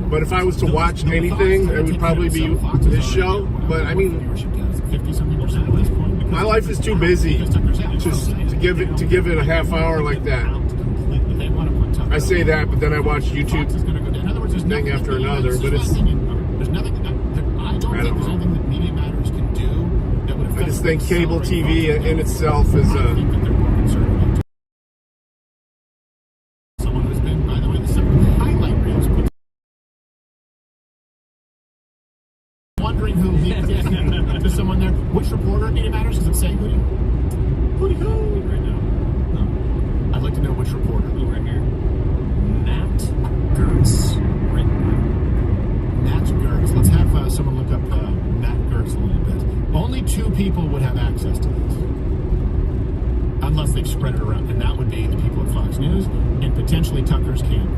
But if I was to watch anything, it would probably be this show. But I mean, my life is too busy just to give it a half hour like that. I say that, but then I watch YouTube thing after another. But it's, I don't know. I just think cable TV in itself is wondering who leaked it to someone there. Which reporter at Media Matters? Does it say who? Right now. No. I'd like to know which reporter. Right here. Matt Gertz. Right. Matt Gertz. Let's have someone look up Matt Gertz a little bit. Only 2 people would have access to this. Unless they've spread it around. And that would be the people at Fox News and potentially Tucker's camp.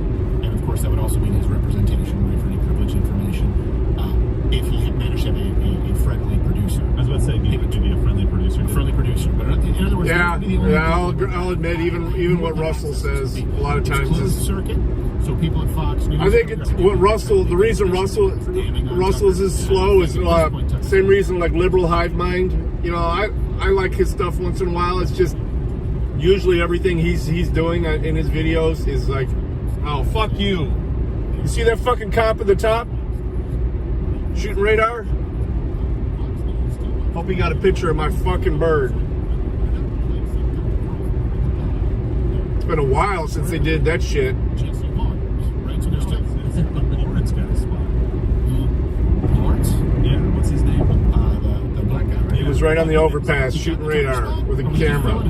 And of course, that would also mean his representation, right, for any privileged information. if he had managed to have a friendly producer. I was about to say, maybe a friendly producer. A friendly producer. But in other words, I'll admit, even what Russell says, a lot of times closed is circuit. So people at Fox News. I think it's what the reason Russell's is slow is same reason like liberal hive mind. You know, I like his stuff once in a while. It's just usually everything he's doing in his videos is like, oh, fuck you. You see that fucking cop at the top? Shooting radar? Hope he got a picture of my fucking bird. It's been a while since they did that shit. Lawrence got a spot. Lawrence? Yeah, what's his name? The black guy, right? He was right on the overpass shooting radar with a camera.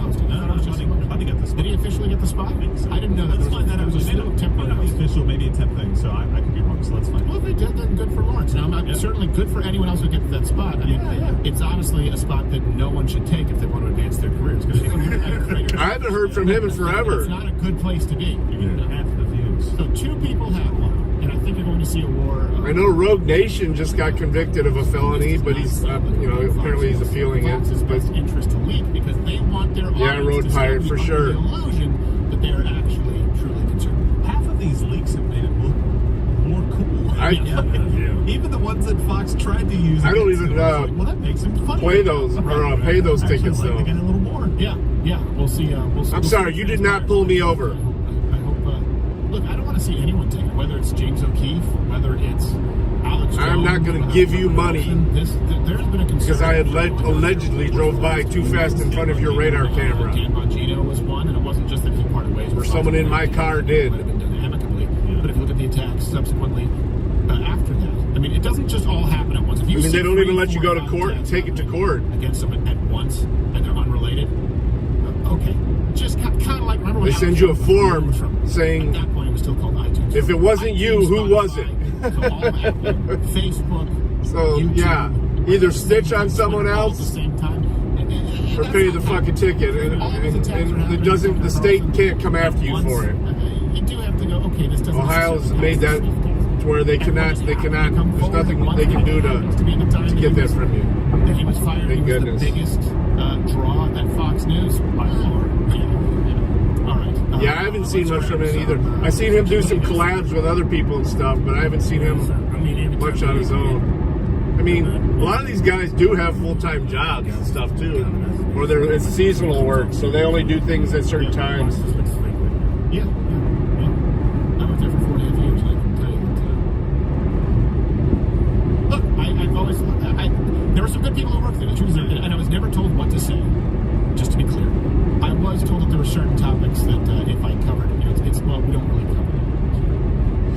Did he officially get the spot? I didn't know that. Let's find that out. Maybe not official, maybe a temp thing, so I could be wrong, so let's find Well, if they did, then good for Lawrence. Now, certainly good for anyone else who gets that spot. I mean, it's honestly a spot that no one should take if they want to advance their careers. I haven't heard from him in forever. It's not a good place to be. You get half the views. So 2 people have one, and I think you're going to see a war. I know Rogue Nation just got convicted of a felony, but he's, apparently he's appealing it. Fox's best interest to leak because they want their audience Road to Pirate be for under sure. the illusion that they are actually truly concerned. Half of these leaks have made it look more cool. Even the ones that Fox tried to use. I don't even well, that makes it funny. play those or pay those tickets Like though. to get a little more. Yeah. We'll see. I'm sorry, you did not pull me over. I hope. Look, I don't want to see anyone take it. Whether it's James O'Keefe, whether it's Alex. I'm Jones, not going to give you money There's been a concern because I had allegedly drove by too fast in front of your radar camera. Dan Bongino was one, and it wasn't just that he parted ways. Or someone in my car did. It might have been done amicably. But if you look at the attacks subsequently after that, I mean, it doesn't just all happen at once. If you they don't even let you go to court and take it to court against someone at once, and they're unrelated. Okay, just kind of like remember when they send you a form saying at that point it was still called iTunes. If it wasn't you, who was it? So all Apple, Facebook. So YouTube, either stitch on someone else at the same time, or pay the fucking ticket, and it doesn't. The state can't come after you for it. You do have to go. Okay, this doesn't. Ohio's made that to where they cannot. There's nothing they can do to get that from you. That he was fired. Thank he was goodness. the biggest draw at Fox News by far. All right. Yeah, I haven't seen much from him either. I've seen him do some collabs with other people and stuff, but I haven't seen him much on his own. I mean, a lot of these guys do have full-time jobs and stuff too, or it's seasonal work, so they only do things at certain times. Yeah. I was there for 4.5 years, and I can tell you that. Look, I've always there were some good people who worked there, and I was never told what to say. Just to be clear, I was told that there were certain topics that if I covered, well, we don't really cover it.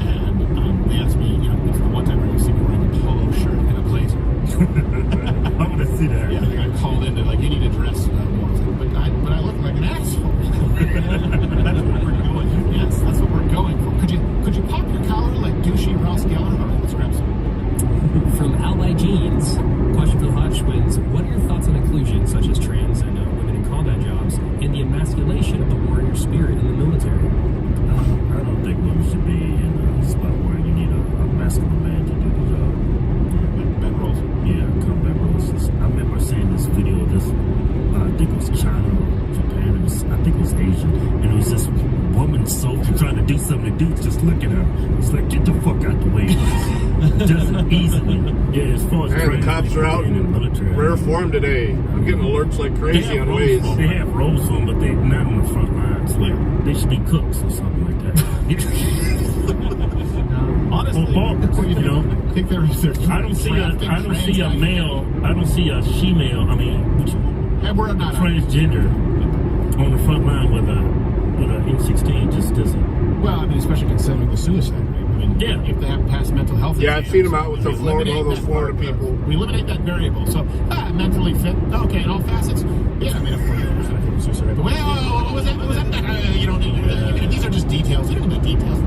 And they asked me, it's the one time where you see me wearing a polo shirt and a blazer. I want to see that. Yeah, I got called in to you need to dress more. But I look like an asshole. That's what we're going. Yes, that's what we're going for. Could you pop your collar like douchey Ross Geller? All right, let's grab some. From Ally Jeans, question for the Hodge twins: what are your thoughts on inclusion, such as trans and women in combat jobs, and the emasculation of the warrior spirit in the military? I don't think women should be in a spot where you need a masculine man to do the job. Combat roles. Yeah, combat roles. I remember seeing this video of this, I think it was China or Japan, I think it was Asian, and it was this woman soldier trying to do something, the dude's just looking at her. It's like, get the fuck out the way. Does it easily. Yeah, as far as the cops are out in military. Rare form today. I'm getting alerts like crazy on ways. They have roles for them, but they're not on the front lines. Like, they should be cooks or something like that. Honestly, I think they're I don't see a male. I don't see a she-male. I mean, and we're not transgender on the front line with a M16 just doesn't. Well, I mean, especially considering the suicide rate. I mean, if they have past mental health. Yeah, I've seen them out with all those Florida people. We eliminate that variable. So, mentally fit. Okay, in all facets. Yeah, I mean, of course, I think suicide rate. But what was that? You don't need. These are just details. You don't need details.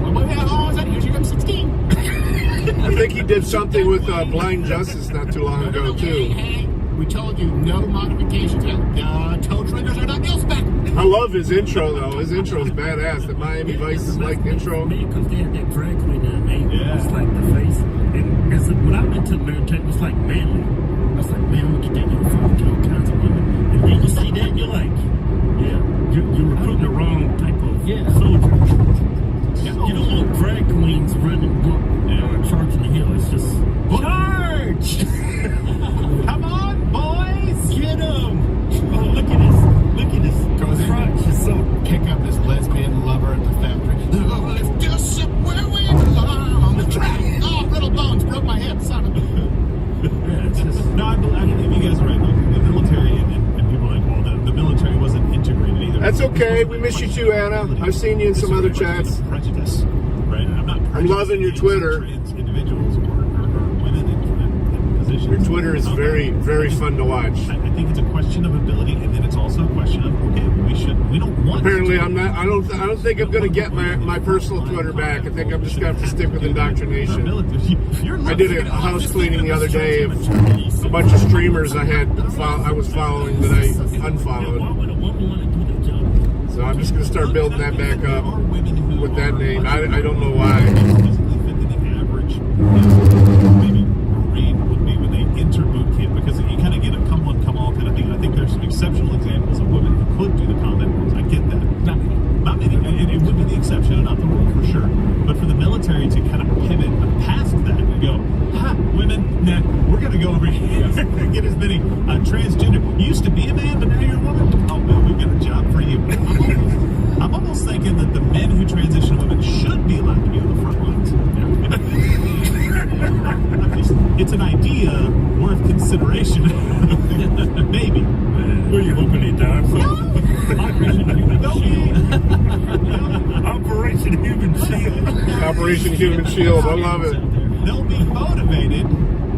What was that? Here's your M16. I think he did something with Blind Justice not too long ago too. Hey, we told you no modifications. Toe triggers are not mil spec. I love his intro though. His intro is badass. The Miami Vice is like intro. Because they had that drag queen that name. Yeah. It's like the face. And when I went to the military, it was like manly. I was like, man, look at that uniform, get all kinds of women. And then you see that, and you're like, yeah, you're recruiting the wrong type of soldier. You don't want drag queens running, charging the hill. It's just charge. Come on, boys! Get them! Oh, look at this. Goes in, crotch is so. pick up this lesbian lover at the factory. Oh, lift us up where we belong on the track. Oh, brittle bones broke my hip, son of a. Yeah, it's just. No, I believe you guys are right. Look, the military and people are like, well, the military wasn't integrated either. That's okay. We miss you too, Anna. I've seen you in some other chats. Prejudice, right? I'm loving your Twitter. Trans individuals or women in positions. Your Twitter is very, very fun to watch. I think it's a question of ability, and then it's also a question of we don't want. Apparently, I'm not. I don't think I'm going to get my personal Twitter back. I think I'm just going to have to stick with inDOCtriNATION. I did a house cleaning the other day of a bunch of streamers I was following that I unfollowed. Why would a woman want to do that job? So I'm just going to start building that back up with that name. I don't know why. Maybe Marine would be when they enter boot camp, because you kind of get a come one, come all kind of thing. And I think there's some exceptional examples of women who could do the combat roles. I get that. Not many. And it would be the exception and not the rule for sure. But for the military to kind of pivot past that and go, women, nah, we're going to go over here and get as many transgender. You used to be a man, but now you're a woman. Oh, man, we've got a job for you. I'm almost thinking that the men who transition women should be allowed to be on the front lines. It's an idea worth consideration. Maybe. Who are you hoping they die from? Operation Human Shield. Operation Human Shield. I love it. They'll be motivated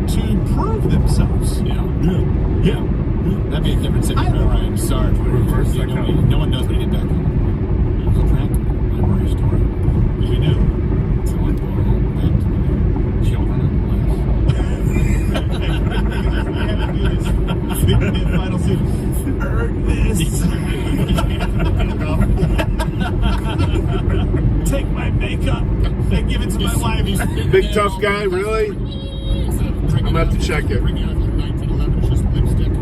to prove themselves. Yeah. That'd be a different situation. I'm sorry. Reverse psychology. No one knows what he did back home. It was a track. Memory story. Because you knew. Someone brought home and children The final scene. Earn this. Take my makeup and give it to my wife. Big tough guy, really? I'm going to have to check it. Bring out your 1911 just lipstick.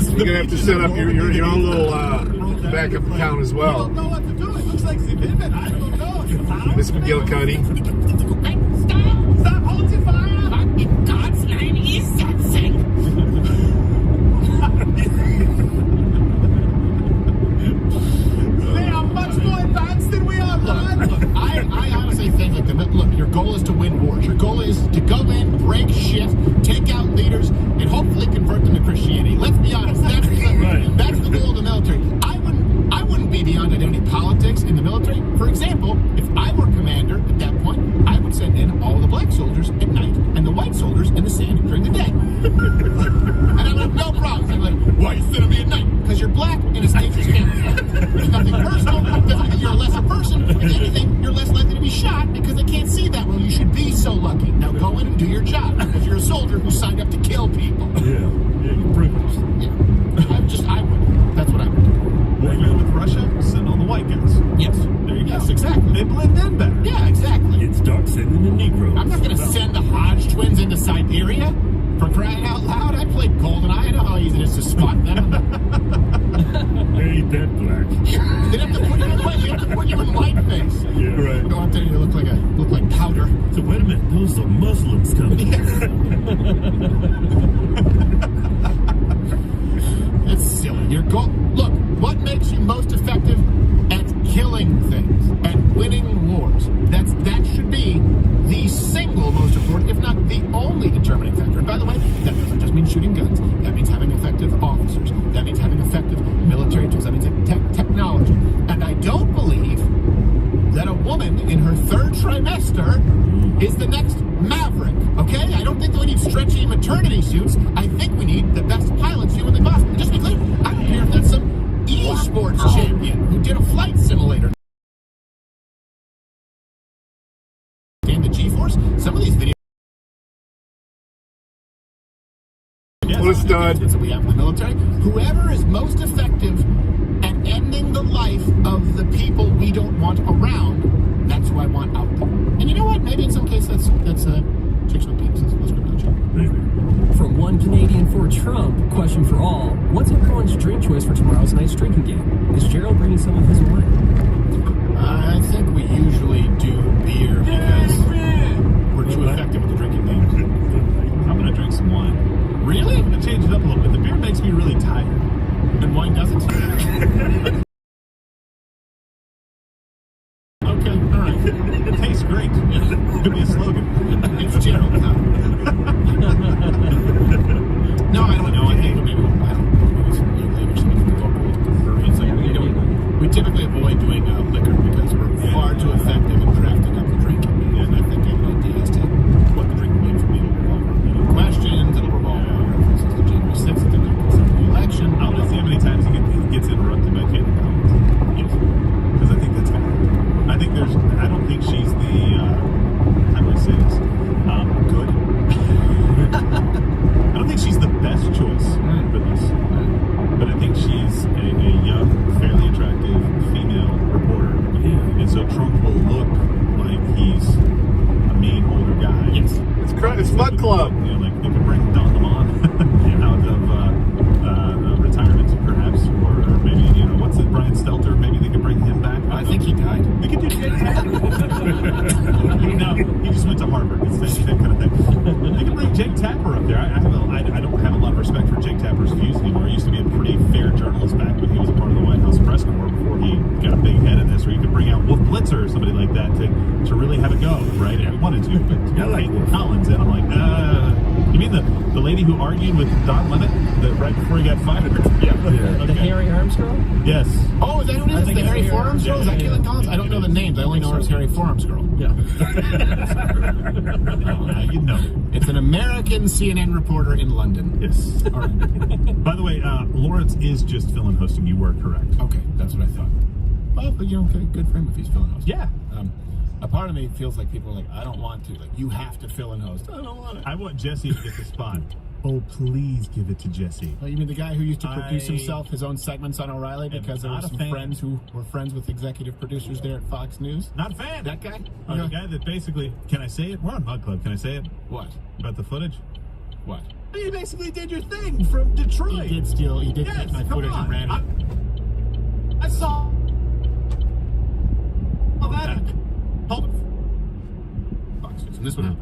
You're going to have to set up your own little backup account as I well. don't know what to do. It looks like Zibibin. I don't know. Miss McGillicuddy. Stop holding fire. What in God's name is that thing? They are much more advanced than we are, lad. Look, I honestly think look, your goal is to win wars. Your goal is to go in, break shit, take out leaders, and hopefully convert them to Christianity. Let's be honest, that's the goal of the military. I wouldn't be beyond identity politics in the military. For example, if I were commander at that point, I would send in all the black soldiers at night and the white soldiers in the sand during the day. And I would have no problems. I'm like, why are you sending me at night? Because you're black and it's nature's camouflage. There's nothing personal. Doesn't mean you're a lesser person. If anything, you're less likely to be shot because they can't see that well. You should be so lucky. Now go in and do your job because you're a soldier who signed up to kill people. Yeah, you're privileged. Yeah. I would. That's what I would do. Well, you're with Russia, send all the white guys. Yes. There you go. Yes, exactly. They blend in better. Yeah, exactly. It's dark sending the Negroes. I'm not going to send the Hodge twins into Siberia for crying out loud. I played GoldenEye. I know how easy it is to spot them. They ain't that black. They'd have to put you in white. You have to put you in whiteface. Yeah, right. No, I'm telling you, you look like powder. So wait a minute, those are Muslims coming. It's silly. Your goal. Look, what makes you most effective at killing things, at winning wars? That should be the single most important, if not the only determining factor. And by the way, that doesn't just mean shooting guns. That means having effective officers. That means having effective military tools. That means technology. And I don't believe that a woman in her third trimester is the next Maverick, okay? I don't think that we need stretchy maternity suits. I think we need the best pilots humanly possible. Just to be clear, I don't care if that's some esports champion who did a flight simulator. And the G-Force, some of these videos. Well, it's done. That we have in the military. Whoever is most effective at ending the life of the people we don't want around, that's who I want out there. And you know what? Maybe in some cases that's chicks with penises. Let's go down. From one Canadian for Trump, question for all: what's everyone's drink choice for tomorrow's night's drinking game? Is Gerald bringing some of his wine? I think we usually do beer because we're too effective with the drinking game. I'm gonna drink some wine. Really? I'm gonna change it up a little bit. The beer makes me really tired. And wine doesn't? Okay, all right. It tastes great. Could be a slogan. It's Gerald. No, I don't know. I think maybe we typically avoid doing liquor because we're far too effective in crafting up the drink. And I think an idea as to what the drinking games will be. It'll revolve around questions. It'll revolve around references to January 6th and the election. I want to see how many times he gets interrupted by Caitlin Collins. Yes. Because I think that's gonna happen. I don't think she's the how do I say this? Good. I don't think she's the best choice for this. But I think she's a young, fairly attractive female reporter. Yeah. And so Trump will look like he's a mean older guy. Yes. It's Mud Club. You know, like they could bring Don Lemon out of retirement, perhaps, or maybe what's it, Brian Stelter? Maybe they could bring him back. I think he died. They could do Jake Tapper. No, he just went to Harvard. It's the same kind of thing. They could bring Jake Tapper up there. I don't have a lot of respect for Jake Tapper's views anymore. He used to be a pretty fair journalist back when he was a part of the White House press corps before he got a big head in this. Or you could bring out Wolf Blitzer or somebody like that to really have a go, right? If you wanted to. But Caitlin Collins, and I'm like, you mean the lady who argued with Don Lemon right before he got fired? Yeah. Okay. The Harry Arms girl? Yes. Oh, is that who it is? The Harry Forearms girl? Is that Caitlin Collins? I don't know the names. I only know her as Harry Forearms girl. Yeah. You know. It's an American CNN reporter in London. Yes. All right. By the way, Lawrence is just fill-in hosting. You were correct. Okay, that's what I thought. Well, but okay, good for him if he's fill-in hosting. Yeah. A part of me feels like people are like, I don't want to. Like, you have to fill in host. I don't want it. I want Jesse to get the spot. Oh, please give it to Jesse. Oh, you mean the guy who used to produce himself his own segments on O'Reilly because there were some friends who were friends with executive producers there at Fox News? Not a fan. That guy? The guy that basically, can I say it? We're on Mud Club. Can I say it? What? About the footage? What? You basically did your thing from Detroit. He did take my footage and ran it. I saw that. Fox News. And this would happen.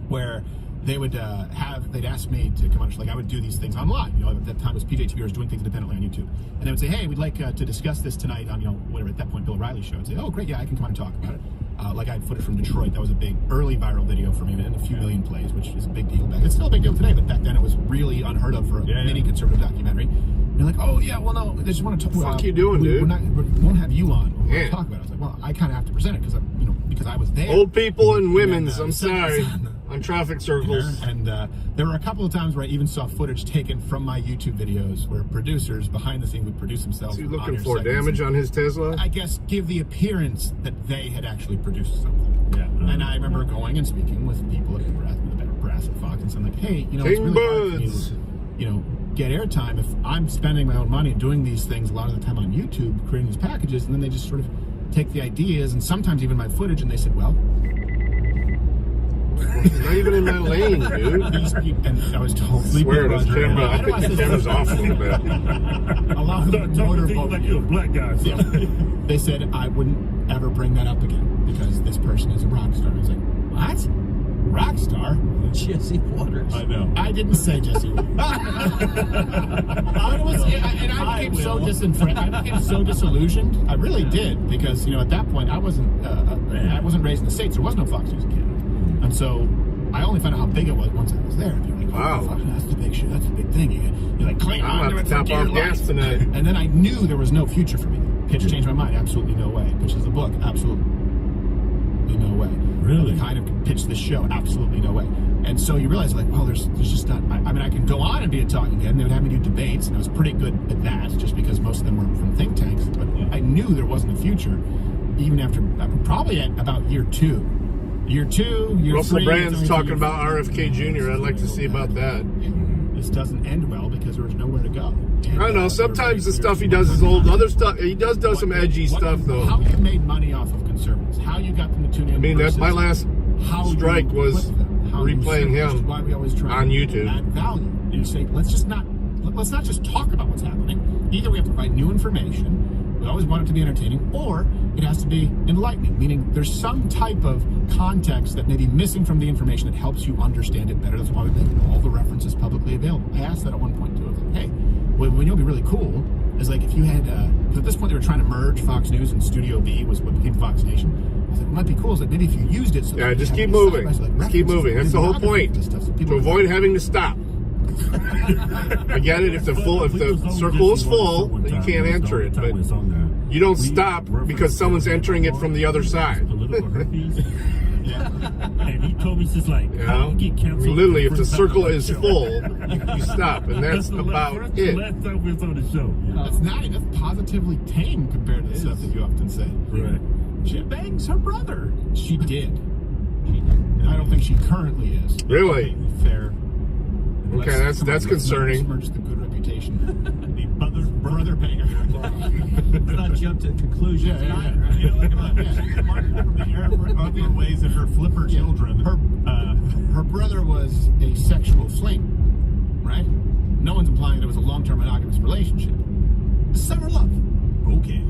Where they would they'd ask me to come on, like I would do these things online. At that time it was PJTV, I was doing things independently on YouTube. And they would say, hey, we'd like to discuss this tonight on, whatever, at that point, Bill O'Reilly show. I'd say, oh, great, yeah, I can come on and talk about it. Like I had footage from Detroit. That was a big early viral video for me, and a few million plays, which is a big deal. It's still a big deal today, but back then it was really unheard of for a mini conservative documentary. And they're like, oh, yeah, well, no, they just want to talk about what you doing, dude? We won't have you on. We'll talk about it. I was like, well, I kind of have to present it because I was there. Old people and women's, I'm sorry. On traffic circles. And there were a couple of times where I even saw footage taken from my YouTube videos where producers behind the scenes would produce themselves. Is he looking for damage on his Tesla? I guess give the appearance that they had actually produced something. Yeah. And I remember going and speaking with people at the brass at Fox and saying like, hey, it's King really hard for me to, get airtime if I'm spending my own money and doing these things a lot of the time on YouTube, creating these packages, and then they just sort of take the ideas and sometimes even my footage and they said, well, not even in my lane, dude. And I was told, I swear, this camera, I think the camera's off a little bit. A lot of the motorboat. Like you're a black guy. So. They said I wouldn't ever bring that up again because this person is a rock star. I was like, what? Rock star? Jesse Waters. I know. I didn't say Jesse Waters. I became so disenfranchised. I became so disillusioned. I really did because at that point I wasn't raised in the States. There was no Fox News in Canada. And so I only found out how big it was once I was there. They were like, wow, that's the big shit. That's the big thing. You're like, cling on to it. Top off gas tonight. And then I knew there was no future for me. Pitch changed my mind. Absolutely no way. Pitch is the book. Absolutely no way. Really? The kind of pitch this show. Absolutely no way. And so you realize, like, well, there's just not. I mean, I can go on and be a talking head. And they would have me do debates, and I was pretty good at that, just because most of them were from think tanks. But I knew there wasn't a future, even after probably at about year 2. Year 2, year Russell 3. Brand's talking about RFK Jr. I'd like to see about that. this doesn't end well because there was nowhere to go. And, I don't know. Sometimes the stuff he does is old. Other stuff, he does some edgy stuff, though. How you made money off of conservatives? How you got them to tune in? I mean, that's my last strike was replaying him why we always try on YouTube. Add value. You say, let's not just talk about what's happening. Either we have to provide new information. We always want it to be entertaining, or it has to be enlightening, meaning there's some type of context that may be missing from the information that helps you understand it better. That's why we make all the references publicly available. I asked that at one point too. I was like, hey, what would be really cool is like if you had, because at this point they were trying to merge Fox News and Studio B was what became Fox Nation. I was like, what might be cool is that maybe if you used it. So yeah, just keep moving. Just keep moving. That's the whole point. To avoid having to stop. I get it. If the circle is full, then you can't enter it. But you don't stop because someone's entering it from the other side. Yeah. And he told me just like, you know, literally, if the circle is full, you stop, and that's about it. Last time we was on the show. That's positively tame compared to the stuff that you often say. Right. She bangs her brother. She did. I don't think she currently is. Really? Fair. Okay, that's concerning. Smirch the good reputation. The brother banger. Let's not jump to conclusions. Other ways of her flipper children. Her brother was a sexual fling, right? No one's implying there was a long-term monogamous relationship. Summer love. Okay.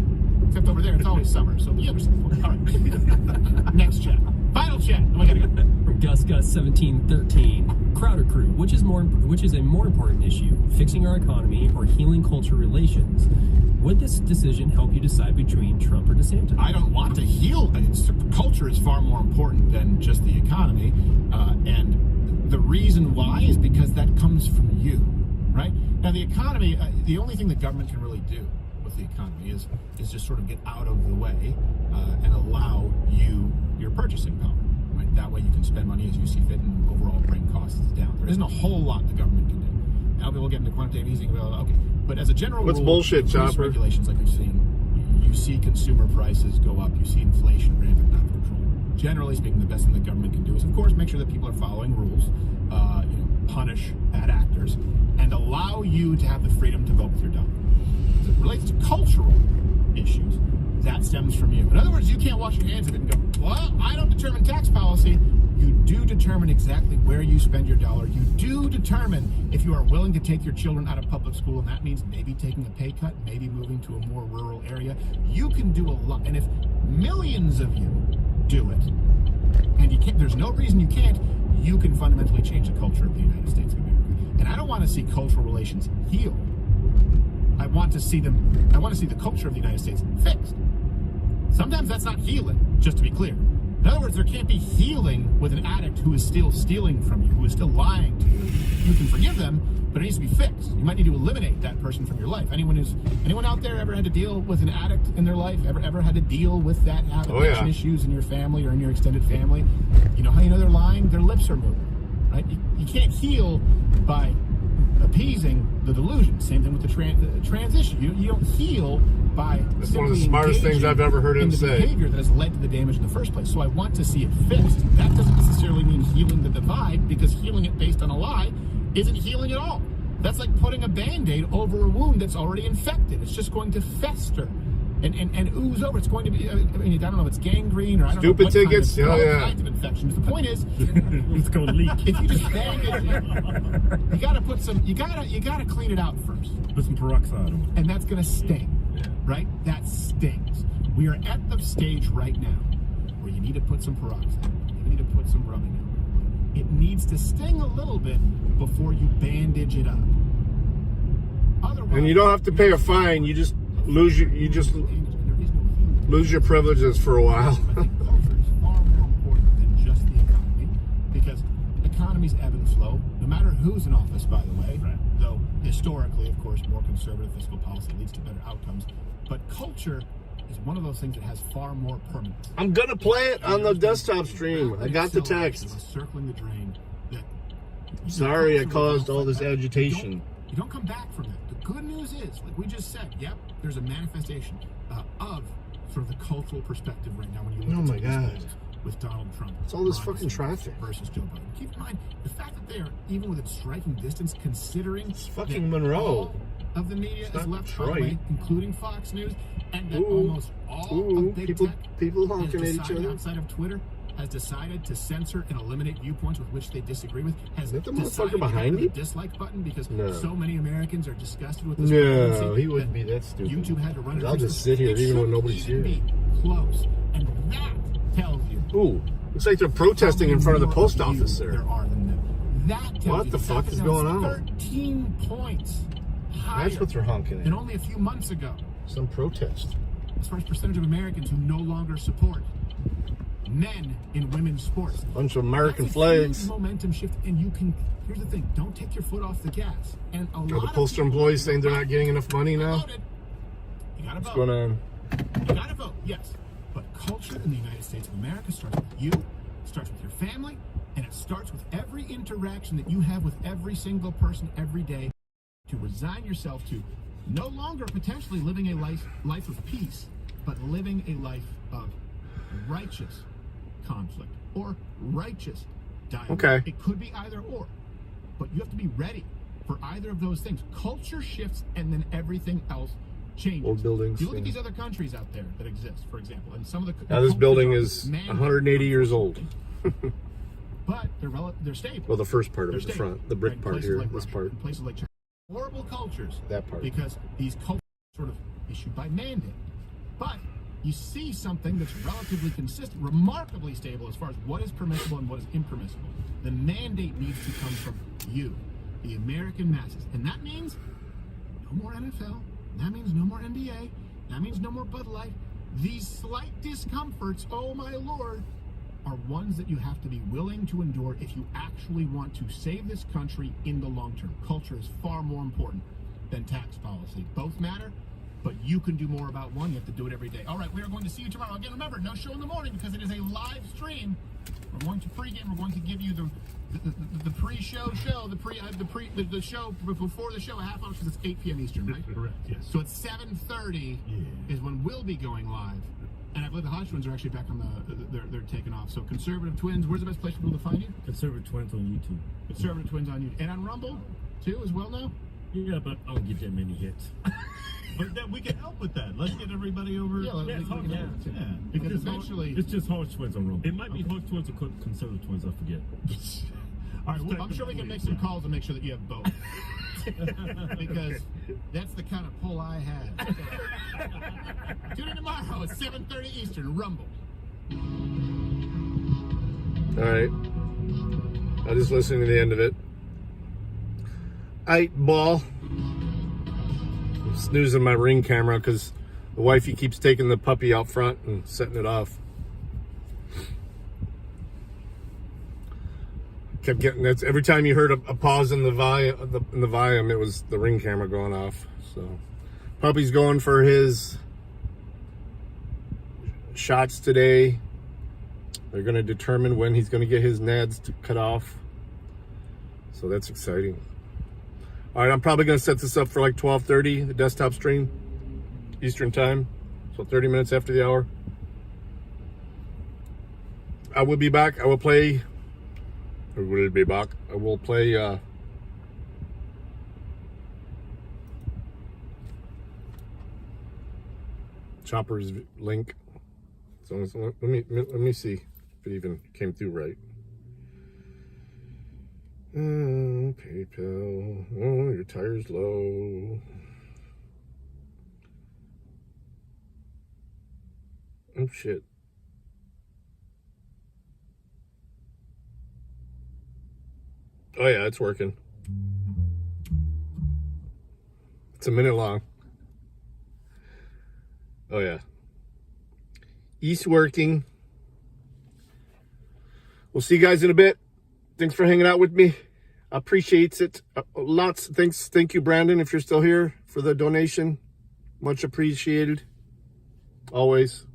Except over there, it's always summer, so you understand the point. All right. Next chat. Final chat. Oh, I gotta go. From Gus 1713, Crowder Crew, which is a more important issue, fixing our economy or healing culture relations? Would this decision help you decide between Trump or DeSantis? I don't want to heal. Culture is far more important than just the economy, and the reason why is because that comes from you, right? Now, the economy, the only thing the government can really do with the economy is just sort of get out of the way and allow you your purchasing power. Right? That way you can spend money as you see fit and overall bring costs down. There isn't a whole lot the government can do. Now we'll get into quantitative easing. Okay, but as a general rule, bullshit, Chopper? Regulations like you've seen, you see consumer prices go up. You see inflation rampant out of control. Generally speaking, the best thing the government can do is, of course, make sure that people are following rules, punish bad actors, and allow you to have the freedom to vote with your dollar. As it relates to cultural issues, that stems from you. In other words, you can't wash your hands of it and go, well, I don't determine tax policy. You do determine exactly where you spend your dollar. You do determine if you are willing to take your children out of public school, and that means maybe taking a pay cut, maybe moving to a more rural area. You can do a lot. And if millions of you do it, and you can't, there's no reason you can't, you can fundamentally change the culture of the United States of America. And I don't want to see cultural relations heal. I want to see the culture of the United States fixed. Sometimes that's not healing, just to be clear. In other words, there can't be healing with an addict who is still stealing from you, who is still lying to you. You can forgive them, but it needs to be fixed. You might need to eliminate that person from your life. Anyone out there ever had to deal with an addict in their life? Ever had to deal with that addiction issues in your family or in your extended family? You know how you know they're lying? Their lips are moving, right? You can't heal by appeasing the delusion. Same thing with the transition. You don't heal by that's one of the smartest things I've ever heard him say. Behavior that has led to the damage in the first place. So I want to see it fixed. That doesn't necessarily mean healing the divide, because healing it based on a lie isn't healing at all. That's like putting a Band-Aid over a wound that's already infected. It's just going to fester and ooze over. It's going to be, I don't know if it's gangrene or I don't know what tickets. Kind of, all kinds of infections. The point is, it's going to leak. If you just bandage it, you got to put some. You got to clean it out first. Put some peroxide on it, and that's going to sting. Right? That stings. We are at the stage right now where you need to put some peroxide. You need to put some rubbing in. It needs to sting a little bit before you bandage it up. Otherwise, and you don't have to pay a fine. You just lose your privileges for a while. I think culture is far more important than just the economy, because economies ebb and flow, no matter who's in office, by the way. Right. Though historically, of course, more conservative fiscal policy leads to better outcomes. But culture is one of those things that has far more permanence. I'm gonna play it on the desktop stream. I got the text. Circling the drain. Sorry, I caused all this agitation. You don't come back from that. The good news is, like we just said, yep, there's a manifestation of sort of the cultural perspective right now when you look at my God. with Donald Trump. It's all this Ron fucking DeSantis traffic. versus Joe Biden. Keep in mind the fact that they are, even with its striking distance, considering It's fucking that Monroe. all of the media It's is not left Detroit. right, including Fox News, and that Ooh. almost all of big tech people has honking at each decided, other. outside of Twitter, has decided to censor and eliminate viewpoints with which they disagree with. Has Is that the decided motherfucker to behind get me? the dislike button because No. so many Americans are disgusted with this. No, presidency he wouldn't that be that stupid. YouTube had to run it. I'll just sit here It even when shouldn't nobody's even here. be close, and that tells you. Ooh, looks like they're protesting in front of the post office there. There are than them. That tells What you the fuck fact is that going it's on? 13 points higher That's what they're honking than at. only a few months ago, Some protest. as far as percentage of Americans who no longer support men in women's sports. Bunch of American That's a flags. huge momentum shift, and you can. Here's the thing: don't take your foot off the gas. And a Are lot the of postal people employees saying they're not getting enough money now? voted. You gotta What's vote. going on? You gotta vote, yes. But culture in the United States of America starts with you, starts with your family, and it starts with every interaction that you have with every single person every day, to resign yourself to no longer potentially living a life of peace, but living a life of righteous conflict or righteous dialogue. Okay. It could be either or, but you have to be ready for either of those things. Culture shifts, and then everything else changes. Old buildings, You look at yeah. these other countries out there that exist, for example, and some of the Now this cultures building are is man-made, 180 years old. but they're stable. Well, the first part of They're it, the stable. front, the brick In part places here, like this Russia, part. in places like China. Horrible cultures. That part. Because these cultures are sort of issued by mandate. But you see something that's relatively consistent, remarkably stable as far as what is permissible and what is impermissible. The mandate needs to come from you, the American masses. And that means no more NFL. That means no more NBA. That means no more Bud Light. These slight discomforts, oh my Lord, are ones that you have to be willing to endure if you actually want to save this country in the long term. Culture is far more important than tax policy. Both matter, but you can do more about one. You have to do it every day. All right, we are going to see you tomorrow. Again, remember, no show in the morning because it is a live stream. We're going to pregame. We're going to give you the pre-show show, the show before the show, a half hour, because it's 8 p.m. Eastern, right? Correct, yes. So at 7:30 is when we'll be going live. And I believe the Hodge twins are actually back on they're taking off. So Conservative Twins, where's the best place for people to find you? Conservative Twins on YouTube. Conservative Twins on YouTube. And on Rumble, too, as well now? Yeah, but I don't get that many hits. But then we can help with that. Let's get everybody over. Yeah, Yeah, we can yeah. help, too. Yeah. Because It's eventually... It's just Hodge Twins on Rumble. It might be Hodge Twins or Conservative Twins, I forget. All right, well, I'm sure we can make some calls and make sure that you have both. Because that's the kind of pull I have. Tune in tomorrow at 7:30 Eastern, Rumble. All right. I'm just listening to the end of it. Aight, ball. I'm snoozing my Ring camera because the wifey keeps taking the puppy out front and setting it off. Kept getting that every time you heard a pause in the volume, it was the Ring camera going off. So, puppy's going for his shots today. They're going to determine when he's going to get his nads to cut off. So that's exciting. All right, I'm probably going to set this up for like 12:30, the desktop stream, Eastern time. So 30 minutes after the hour. I will be back. I will play. I will be back. I will play. Chopper's link. So let me see if it even came through right. PayPal. Oh, your tire's low. Oh shit. Oh yeah, it's working. It's a minute long. Oh yeah. East working. We'll see you guys in a bit. Thanks for hanging out with me. I appreciate it. Lots. Thanks. Thank you, Brandon, if you're still here, for the donation. Much appreciated. Always.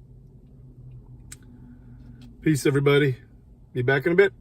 Peace, everybody. Be back in a bit.